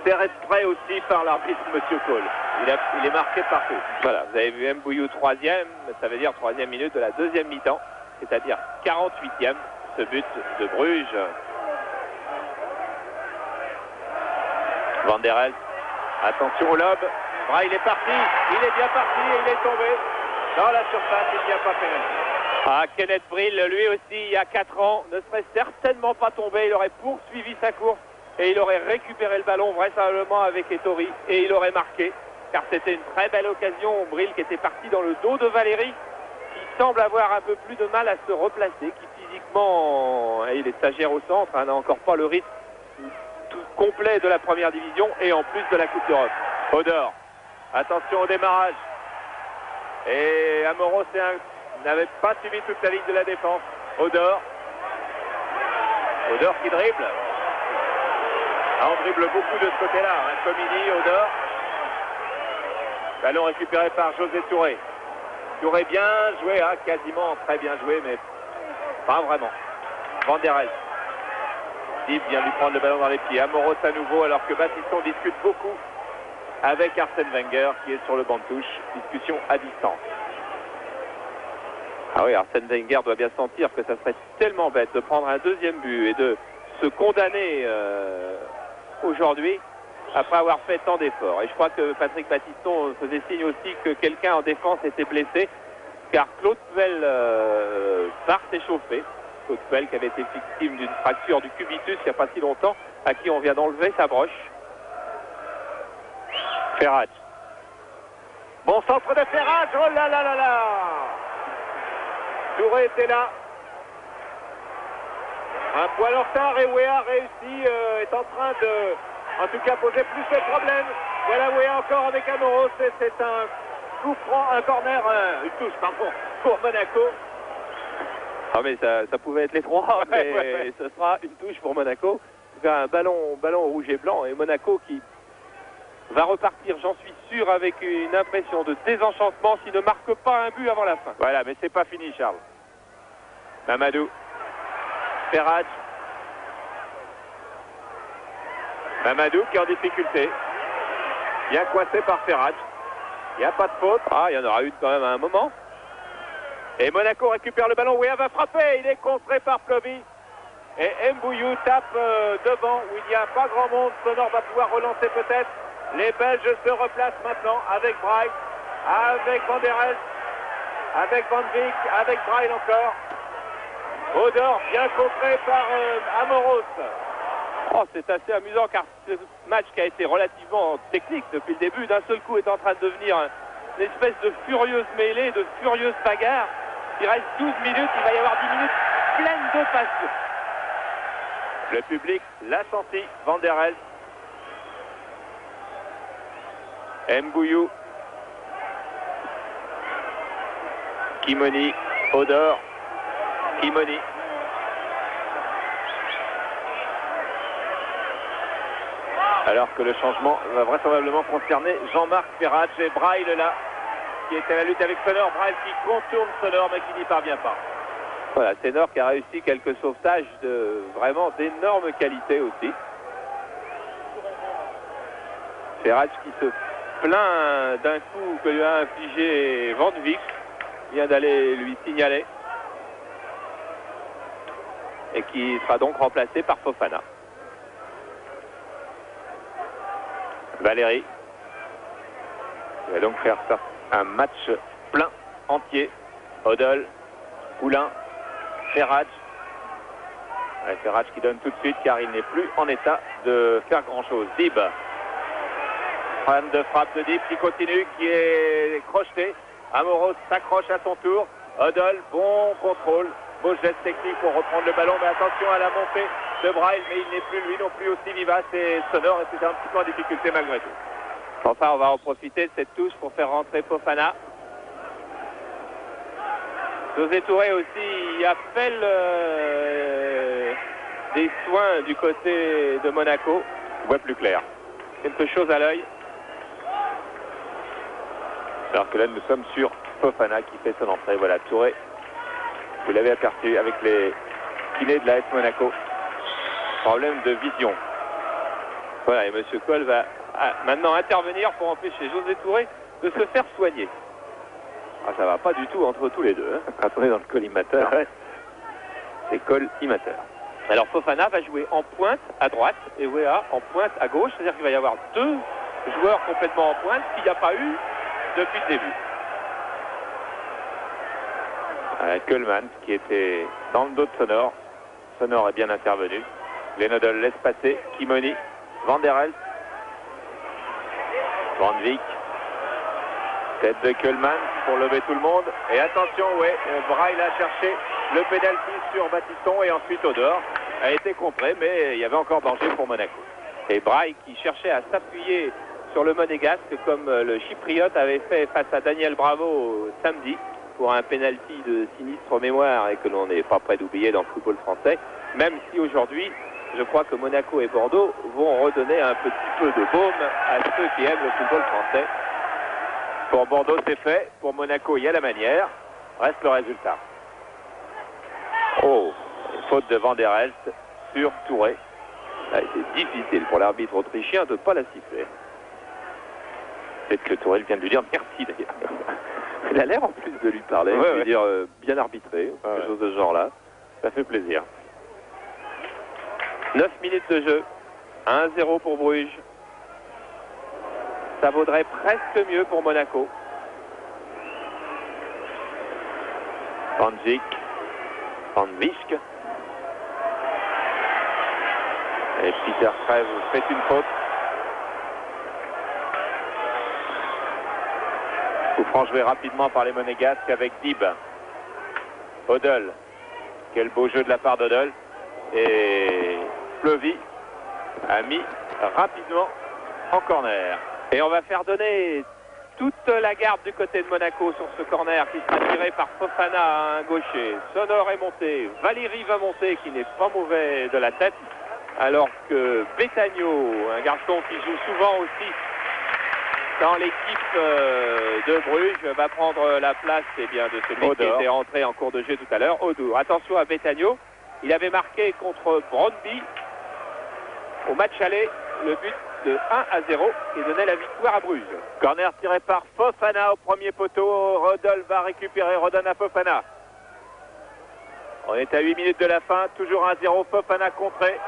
serré de près aussi par l'arbitre Monsieur Cole. Il est marqué partout. Voilà, vous avez vu Mbouillou troisième, ça veut dire troisième minute de la deuxième mi-temps, c'est-à-dire 48e, ce but de Bruges. Van der Elst, attention au lob, Braille est parti, il est bien parti et il est tombé dans la surface, il n'y a pas pénalité. Ah, Kenneth Brill, lui aussi, il y a 4 ans, ne serait certainement pas tombé, il aurait poursuivi sa course et il aurait récupéré le ballon vraisemblablement avec Ettori et il aurait marqué, car c'était une très belle occasion. Brill qui était parti dans le dos de Valéry, qui semble avoir un peu plus de mal à se replacer, qui physiquement, il est stagiaire au centre, n'a encore pas le rythme tout complet de la première division et en plus de la Coupe d'Europe. Odor, attention au démarrage. Et Amoros n'avait pas suivi toute la ligne de la défense. Odor qui dribble. Ah, on dribble beaucoup de ce côté-là. Comini, Odor. Ballon récupéré par José Touré. Touré bien joué, quasiment très bien joué, mais pas vraiment. Van der Elst. Steve vient lui prendre le ballon dans les pieds. Amoros à nouveau, alors que Battiston discute beaucoup avec Arsène Wenger qui est sur le banc de touche. Discussion à distance. Ah oui, Arsène Wenger doit bien sentir que ça serait tellement bête de prendre un deuxième but et de se condamner aujourd'hui après avoir fait tant d'efforts. Et je crois que Patrick Battiston faisait signe aussi que quelqu'un en défense était blessé, car Claude Puel part s'échauffer. Claude Puel qui avait été victime d'une fracture du cubitus il n'y a pas si longtemps, à qui on vient d'enlever sa broche. Ferrach. Bon centre de Ferrach, oh là là là là! Touré était là. Un poil en retard et Wea réussi, est en train de, en tout cas, poser plus de problèmes. Voilà Wea encore avec Amoros, c'est un coup franc, un corner, une touche, pardon, pour Monaco. Ah mais ça pouvait être les trois, mais ce sera une touche pour Monaco. En tout cas, un ballon rouge et blanc et Monaco qui va repartir, j'en suis sûr, avec une impression de désenchantement s'il ne marque pas un but avant la fin. Voilà, mais c'est pas fini, Charles. Mamadou. Ferrach. Mamadou qui est en difficulté. Bien coincé par Ferrach. Il n'y a pas de faute. Ah, il y en aura eu quand même à un moment. Et Monaco récupère le ballon. Wea va frapper. Il est contré par Fleury. Et Mbouillou tape devant où il n'y a pas grand monde. Sonor va pouvoir relancer peut-être. Les Belges se replacent maintenant avec Braille, avec Van der Elst, avec Van Beek, avec Braille encore. Odor bien contré par Amoros. Oh, c'est assez amusant car ce match qui a été relativement technique depuis le début, d'un seul coup est en train de devenir une espèce de furieuse mêlée, de furieuse bagarre. Il reste 12 minutes, il va y avoir 10 minutes pleines de passion. Le public l'a senti, Van der Elst. Mbouillou. Kimoni. Odor. Kimoni. Alors que le changement va vraisemblablement concerner Jean-Marc Ferrach et Braille là, qui est à la lutte avec Sonor. Braille qui contourne Sonor mais qui n'y parvient pas. Voilà, Sonor qui a réussi quelques sauvetages de vraiment d'énorme qualité aussi. Ferrach qui se plaint d'un coup que lui a infligé Van Beek, vient d'aller lui signaler et qui sera donc remplacé par Fofana. Valéry il va donc faire un match plein entier. Odol, Poulain, Ferrach. Ferrach qui donne tout de suite car il n'est plus en état de faire grand chose. Dib. Problème de frappe de Dib qui continue, qui est crocheté. Amoros s'accroche à son tour. Odol, bon contrôle. Beau geste technique pour reprendre le ballon, mais attention à la montée de Braille, mais il n'est plus lui non plus aussi vivace et Sonor, et c'est un petit peu en difficulté malgré tout. Enfin, on va en profiter de cette touche pour faire rentrer Fofana. José Touré aussi appelle des soins du côté de Monaco. On voit plus clair. Quelque chose à l'œil. Alors que là, nous sommes sur Fofana qui fait son entrée. Voilà, Touré, vous l'avez aperçu avec les kinés de l'AS Monaco. Problème de vision. Voilà, et M. Cole va maintenant intervenir pour empêcher José Touré de se faire soigner. Ah, ça va pas du tout entre tous les deux. Hein. Quand on est dans le collimateur, c'est collimateur. Alors Fofana va jouer en pointe à droite et Weah en pointe à gauche. C'est-à-dire qu'il va y avoir deux joueurs complètement en pointe qu'il n'y a pas eu depuis le début. Kuhlman qui était dans le dos de Sonor. Sonor est bien intervenu. Glenodel laisse passer. Kimoni. Van der Elst. Van Wyk. Tête de Kuhlman pour lever tout le monde. Et attention, Braille a cherché le pénalty sur Battiston et ensuite au dehors. A été contré, mais il y avait encore danger pour Monaco. Et Braille qui cherchait à s'appuyer sur le monégasque comme le chypriote avait fait face à Daniel Bravo samedi pour un pénalty de sinistre mémoire et que l'on n'est pas prêt d'oublier dans le football français. Même si aujourd'hui, je crois que Monaco et Bordeaux vont redonner un petit peu de baume à ceux qui aiment le football français. Pour Bordeaux, c'est fait. Pour Monaco, il y a la manière. Reste le résultat. Oh, faute de Van der Elst sur Touré. Ça a été difficile pour l'arbitre autrichien de ne pas la siffler. Peut-être que Touré vient de lui dire merci d'ailleurs. Il a l'air en plus de lui parler, de lui dire bien arbitré, quelque chose de ce genre-là. Ça fait plaisir. 9 minutes de jeu, 1-0 pour Bruges. Ça vaudrait presque mieux pour Monaco. Van Dijk, Van Wyk. Et Peter Craig fait une faute. Coup franc joué rapidement par les Monégasques avec Dib. Odell. Quel beau jeu de la part d'Odell. Et Fleury a mis rapidement en corner. Et on va faire donner toute la garde du côté de Monaco sur ce corner qui sera tiré par Fofana, un gaucher. Sonor est monté, Valéry va monter qui n'est pas mauvais de la tête. Alors que Betagno, un garçon qui joue souvent aussi dans l'équipe de Bruges, va prendre la place de celui qui était rentré en cours de jeu tout à l'heure, Odour. Attention à Betagno, il avait marqué contre Brøndby au match aller le but de 1-0 qui donnait la victoire à Bruges. Corner tiré par Fofana au premier poteau. Rodol va récupérer, redonne à Fofana. On est à 8 minutes de la fin, toujours 1-0, Fofana contré.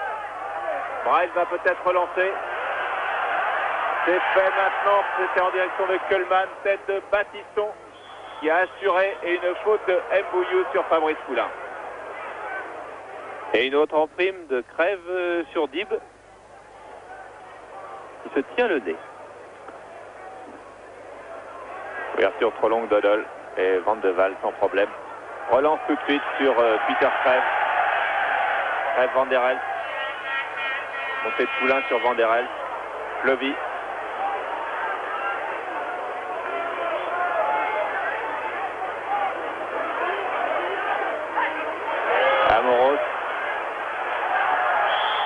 Braille va peut-être relancer. C'est fait maintenant, c'était en direction de Kuhlman, tête de Battiston qui a assuré et une faute de Mbouillou sur Fabrice Poulain. Et une autre en prime de Crève sur Dib qui se tient le nez. Ouverture trop longue d'Odol et Van de Waal sans problème. Relance tout de suite sur Peter Crève. Crève Van der Elst. Montée de Poulain sur Van der Elst. Fleury. Amoros.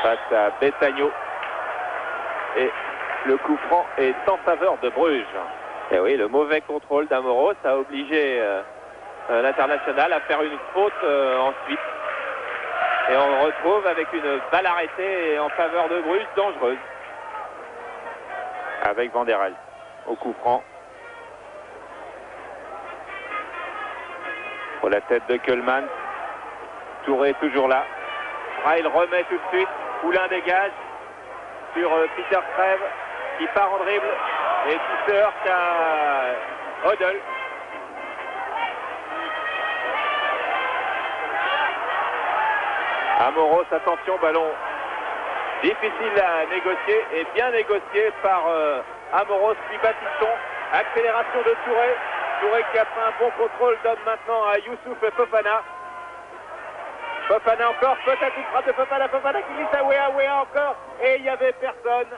Face à Betagno. Et le coup franc est en faveur de Bruges. Et oui, le mauvais contrôle d'Amoros a obligé l'international à faire une faute ensuite. Et on retrouve avec une balle arrêtée en faveur de Bruges, dangereuse. Avec Van der Elst au coup franc. Pour la tête de Kuhlman. Touré toujours là. Braille remet tout de suite. Poulain dégage sur Peter Crève qui part en dribble et qui se heurte à Odell. Amoros, attention, ballon difficile à négocier et bien négocié par Amoros puis Battiston. Accélération de Touré. Touré qui a fait un bon contrôle, donne maintenant à Youssouf et Fofana. Fofana encore, peut-être une frappe de Fofana qui glisse à Weah encore, et il n'y avait personne.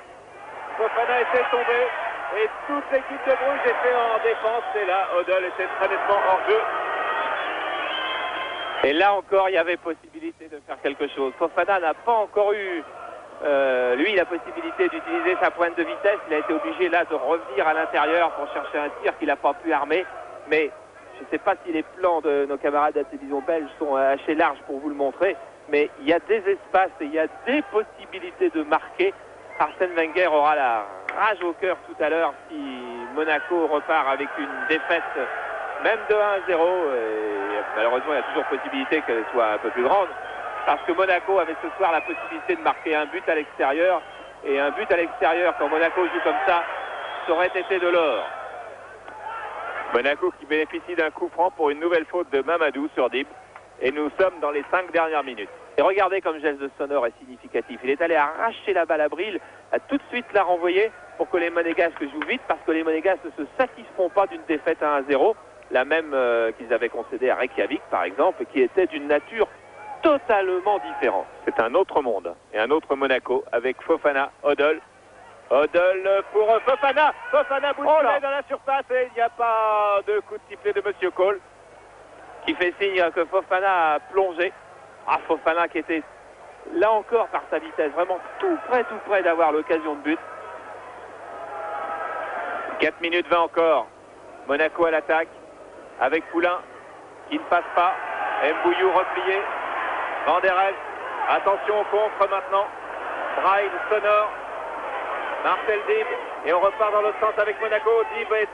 Fofana était tombé, et toute l'équipe de Bruges était en défense, et là, Odell était très nettement hors jeu. Et là encore, il y avait possibilité de faire quelque chose. Fofana n'a pas encore eu, lui, la possibilité d'utiliser sa pointe de vitesse. Il a été obligé là de revenir à l'intérieur pour chercher un tir qu'il n'a pas pu armer. Mais je ne sais pas si les plans de nos camarades de la télévision belge sont assez larges pour vous le montrer. Mais il y a des espaces et il y a des possibilités de marquer. Arsène Wenger aura la rage au cœur tout à l'heure si Monaco repart avec une défaite même de 1-0. Et malheureusement, il y a toujours possibilité qu'elle soit un peu plus grande. Parce que Monaco avait ce soir la possibilité de marquer un but à l'extérieur. Et un but à l'extérieur, quand Monaco joue comme ça aurait été de l'or. Monaco qui bénéficie d'un coup franc pour une nouvelle faute de Mamadou sur Dib. Et nous sommes dans les 5 dernières minutes. Et regardez comme geste de Sonore est significatif. Il est allé arracher la balle à Bril, a tout de suite la renvoyer pour que les Monégasques jouent vite, parce que les Monégasques ne se satisfont pas d'une défaite à 1-0, la même qu'ils avaient concédée à Reykjavik par exemple, et qui était d'une nature totalement différente. C'est un autre monde et un autre Monaco avec Fofana, Odol. Odol pour Fofana. Fofana bousculé dans la surface et il n'y a pas de coup de sifflet de Monsieur Cole. Qui fait signe que Fofana a plongé. Ah, Fofana qui était là encore par sa vitesse, vraiment tout près d'avoir l'occasion de but. 4 minutes 20 encore. Monaco à l'attaque avec Poulain qui ne passe pas. Mbouillou replié. Van der Elst. Attention au contre maintenant. Braille sonore. Marcel Dib. Et on repart dans l'autre sens avec Monaco. Dib est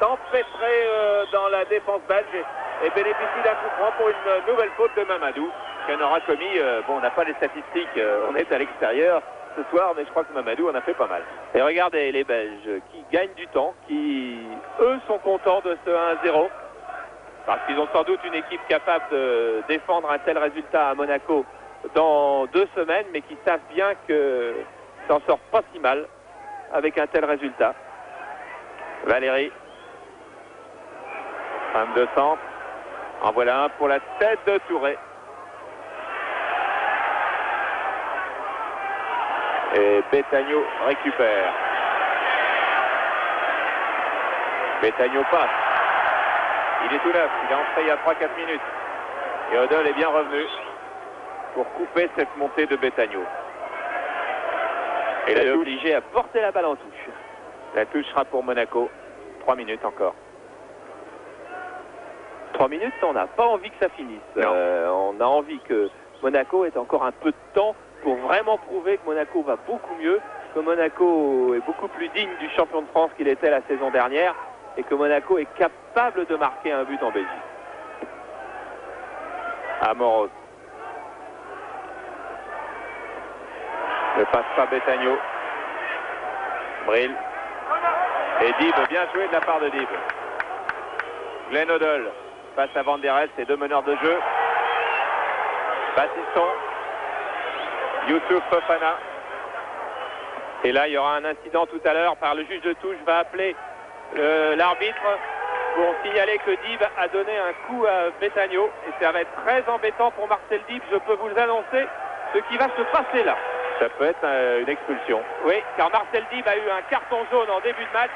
empêtré dans la défense belge et bénéficie d'un coup franc pour une nouvelle faute de Mamadou qui en aura commis. Bon, on n'a pas les statistiques, on est à l'extérieur ce soir, mais je crois que Mamadou en a fait pas mal. Et regardez les Belges qui gagnent du temps, qui eux sont contents de ce 1-0 parce qu'ils ont sans doute une équipe capable de défendre un tel résultat à Monaco dans 2 semaines, mais qui savent bien que ça n'en sort pas si mal avec un tel résultat. Valéry, femme de centre. En voilà un pour la tête de Touré. Et Betagno récupère. Betagno passe. Il est tout neuf. Il est entré il y a 3-4 minutes. Et Odol est bien revenu pour couper cette montée de Betagno. Et il est obligé à porter la balle en touche. La touche sera pour Monaco. 3 minutes encore. 3 minutes, on n'a pas envie que ça finisse. On a envie que Monaco ait encore un peu de temps pour vraiment prouver que Monaco va beaucoup mieux, que Monaco est beaucoup plus digne du champion de France qu'il était la saison dernière et que Monaco est capable de marquer un but en Belgique. Amoros. Ne passe pas Betagno. Bril. Et Dib, bien joué de la part de Dib. Glenn Odol face à Van der Elst, et 2 meneurs de jeu. Battiston. Youssouf Fofana. Et là, il y aura un incident tout à l'heure par le juge de touche, va appeler l'arbitre pour signaler que Dib a donné un coup à Betagno. Et ça va être très embêtant pour Marcel Dib, je peux vous annoncer ce qui va se passer là. Ça peut être une expulsion. Oui, car Marcel Dib a eu un carton jaune en début de match.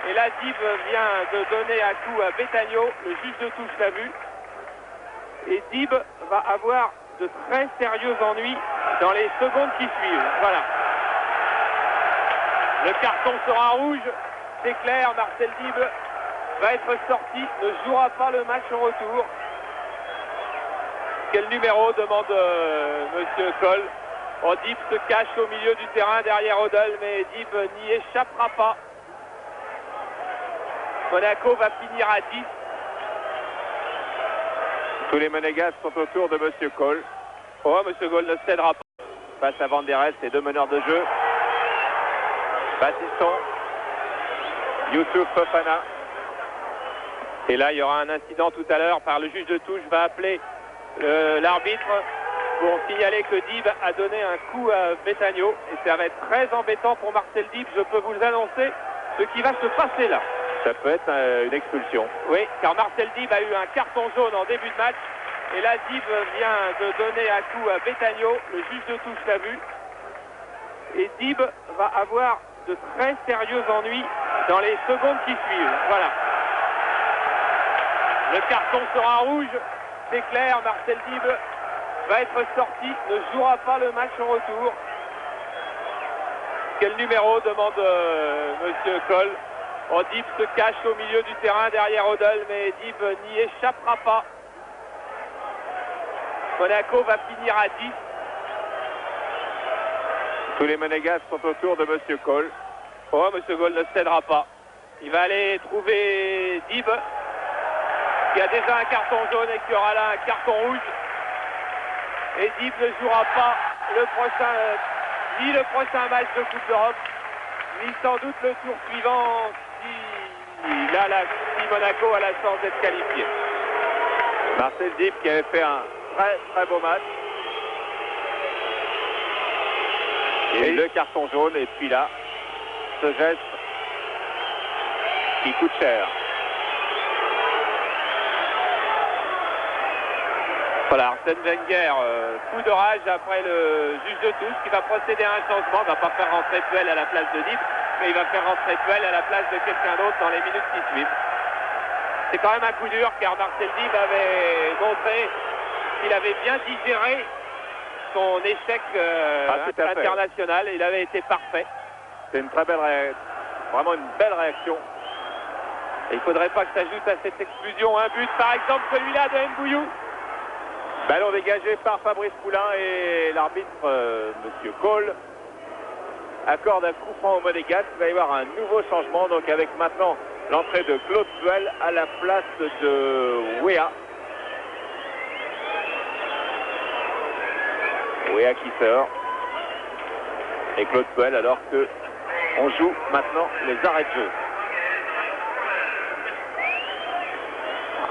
Et là, Dib vient de donner un coup à Betagno. Le juge de touche l'a vu. Et Dib va avoir de très sérieux ennuis dans les secondes qui suivent. Voilà. Le carton sera rouge. C'est clair, Marcel Dib va être sorti, ne jouera pas le match en retour. Quel numéro demande Monsieur Cole. Dib se cache au milieu du terrain derrière Odol, mais Dib n'y échappera pas. Monaco va finir à 10. Tous les Monégasques sont autour de Monsieur Cole. Monsieur Cole ne cédera pas. Face à Van der Elst, et 2 meneurs de jeu. Battiston. Youssouf Fofana. Et là, il y aura un incident tout à l'heure par le juge de touche, va appeler l'arbitre pour signaler que Dib a donné un coup à Betagno. Et ça va être très embêtant pour Marcel Dib, je peux vous annoncer ce qui va se passer là. Ça peut être une expulsion. Oui, car Marcel Dib a eu un carton jaune en début de match. Et là, Dib vient de donner un coup à Betagno. Le juge de touche l'a vu. Et Dib va avoir de très sérieux ennuis dans les secondes qui suivent. Voilà. Le carton sera rouge. c'est clair, Marcel Dib va être sorti, ne jouera pas le match en retour. Quel numéro demande Monsieur Cole. Oh, Dib se cache au milieu du terrain derrière Odell, mais Dib n'y échappera pas. Monaco va finir à 10. Tous les Monégasques sont autour de Monsieur Cole. Oh, Monsieur Cole ne cédera pas. Il va aller trouver Dib, qui a déjà un carton jaune et qui aura là un carton rouge. Et Dib ne jouera pas ni le prochain match de Coupe d'Europe, ni sans doute le tour suivant si Monaco a la chance d'être qualifié. Marcel Dib qui avait fait un très très beau match. Et le carton jaune, et puis là, ce geste qui coûte cher. Voilà, Arsène Wenger, coup de rage après le juge de touche qui va procéder à un changement. Il ne va pas faire rentrer Puel à la place de Dib, mais il va faire rentrer Puel à la place de quelqu'un d'autre dans les minutes qui suivent. C'est quand même un coup dur car Marcel Dib avait montré qu'il avait bien digéré son échec international. Il avait été parfait. C'est une très belle vraiment une belle réaction. Et il ne faudrait pas que s'ajoute à cette explosion un but, par exemple celui-là de Mbouyou. Ballon dégagé par Fabrice Poulain et l'arbitre, Monsieur Cole, accorde un coup franc au Monégasque. Il va y avoir un nouveau changement, donc avec maintenant l'entrée de Claude Puel à la place de Wea. Wea qui sort. Et Claude Puel alors que on joue maintenant les arrêts de jeu.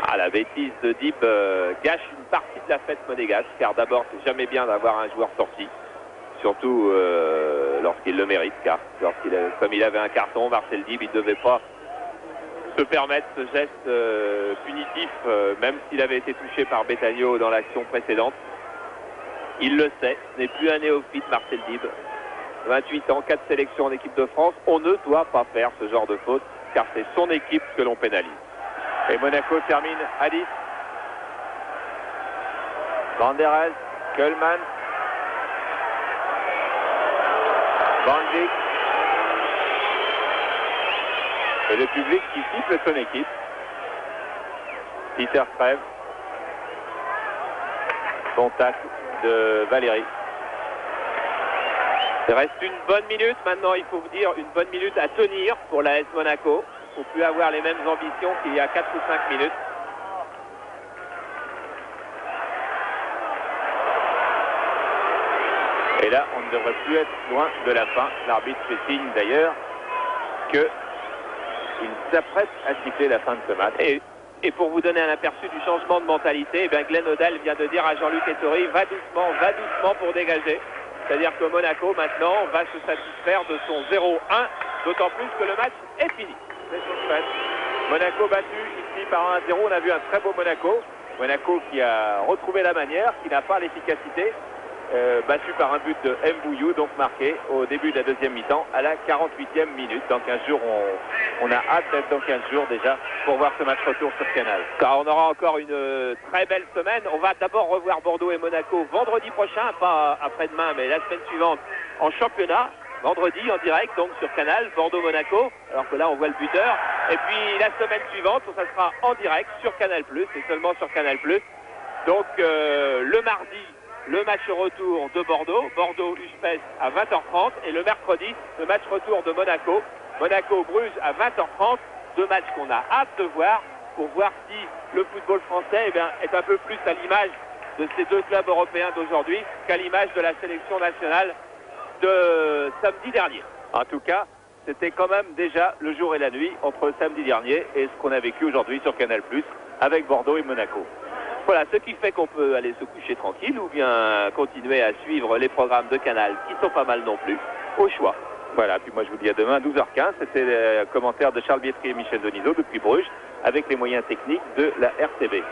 Ah, la bêtise de Dib gâche une partie de la fête monégasque, car d'abord c'est jamais bien d'avoir un joueur sorti, surtout lorsqu'il le mérite, car comme il avait un carton, Marcel Dib, il ne devait pas se permettre ce geste punitif, même s'il avait été touché par Betagno dans l'action précédente. Il le sait, ce n'est plus un néophyte Marcel Dib. 28 ans, 4 sélections en équipe de France, on ne doit pas faire ce genre de faute, car c'est son équipe que l'on pénalise. Et Monaco termine à 10. Banderas, Kölman, Van Dijk. Et le public qui siffle son équipe. Peter Trèves. Bon tacle de Valéry. Il reste une bonne minute maintenant, il faut vous dire, une bonne minute à tenir pour l'AS Monaco. Il ne faut plus avoir les mêmes ambitions qu'il y a 4 ou 5 minutes. Et là, on ne devrait plus être loin de la fin. L'arbitre fait signe d'ailleurs qu'il s'apprête à siffler la fin de ce match. Et pour vous donner un aperçu du changement de mentalité, eh bien Glenn Odell vient de dire à Jean-Luc Ettori, va doucement pour dégager. C'est-à-dire que Monaco maintenant va se satisfaire de son 0-1, d'autant plus que le match est fini. Monaco battu ici par 1-0. On a vu un très beau Monaco. Monaco qui a retrouvé la manière, qui n'a pas l'efficacité. Battu par un but de Mbouyou, donc marqué au début de la deuxième mi-temps à la 48e minute. Dans 15 jours, on a hâte d'être dans 15 jours déjà pour voir ce match retour sur Canal. Car on aura encore une très belle semaine. On va d'abord revoir Bordeaux et Monaco vendredi prochain, pas après-demain, mais la semaine suivante en championnat. Vendredi en direct, donc sur Canal, Bordeaux-Monaco, alors que là on voit le buteur. Et puis la semaine suivante, ça sera en direct sur Canal+, et seulement sur Canal+. Donc le mardi, le match retour de Bordeaux, Bordeaux-Uspes à 20h30, et le mercredi, le match retour de Monaco, Monaco-Bruges à 20h30, deux matchs qu'on a hâte de voir, pour voir si le football français est un peu plus à l'image de ces deux clubs européens d'aujourd'hui qu'à l'image de la sélection nationale de samedi dernier. En tout cas, c'était quand même déjà le jour et la nuit entre samedi dernier et ce qu'on a vécu aujourd'hui sur Canal+, avec Bordeaux et Monaco. Voilà, ce qui fait qu'on peut aller se coucher tranquille ou bien continuer à suivre les programmes de Canal qui sont pas mal non plus, au choix. Voilà, puis moi je vous dis à demain 12h15, c'était le commentaire de Charles Bietri et Michel Denisot depuis Bruges avec les moyens techniques de la RTB.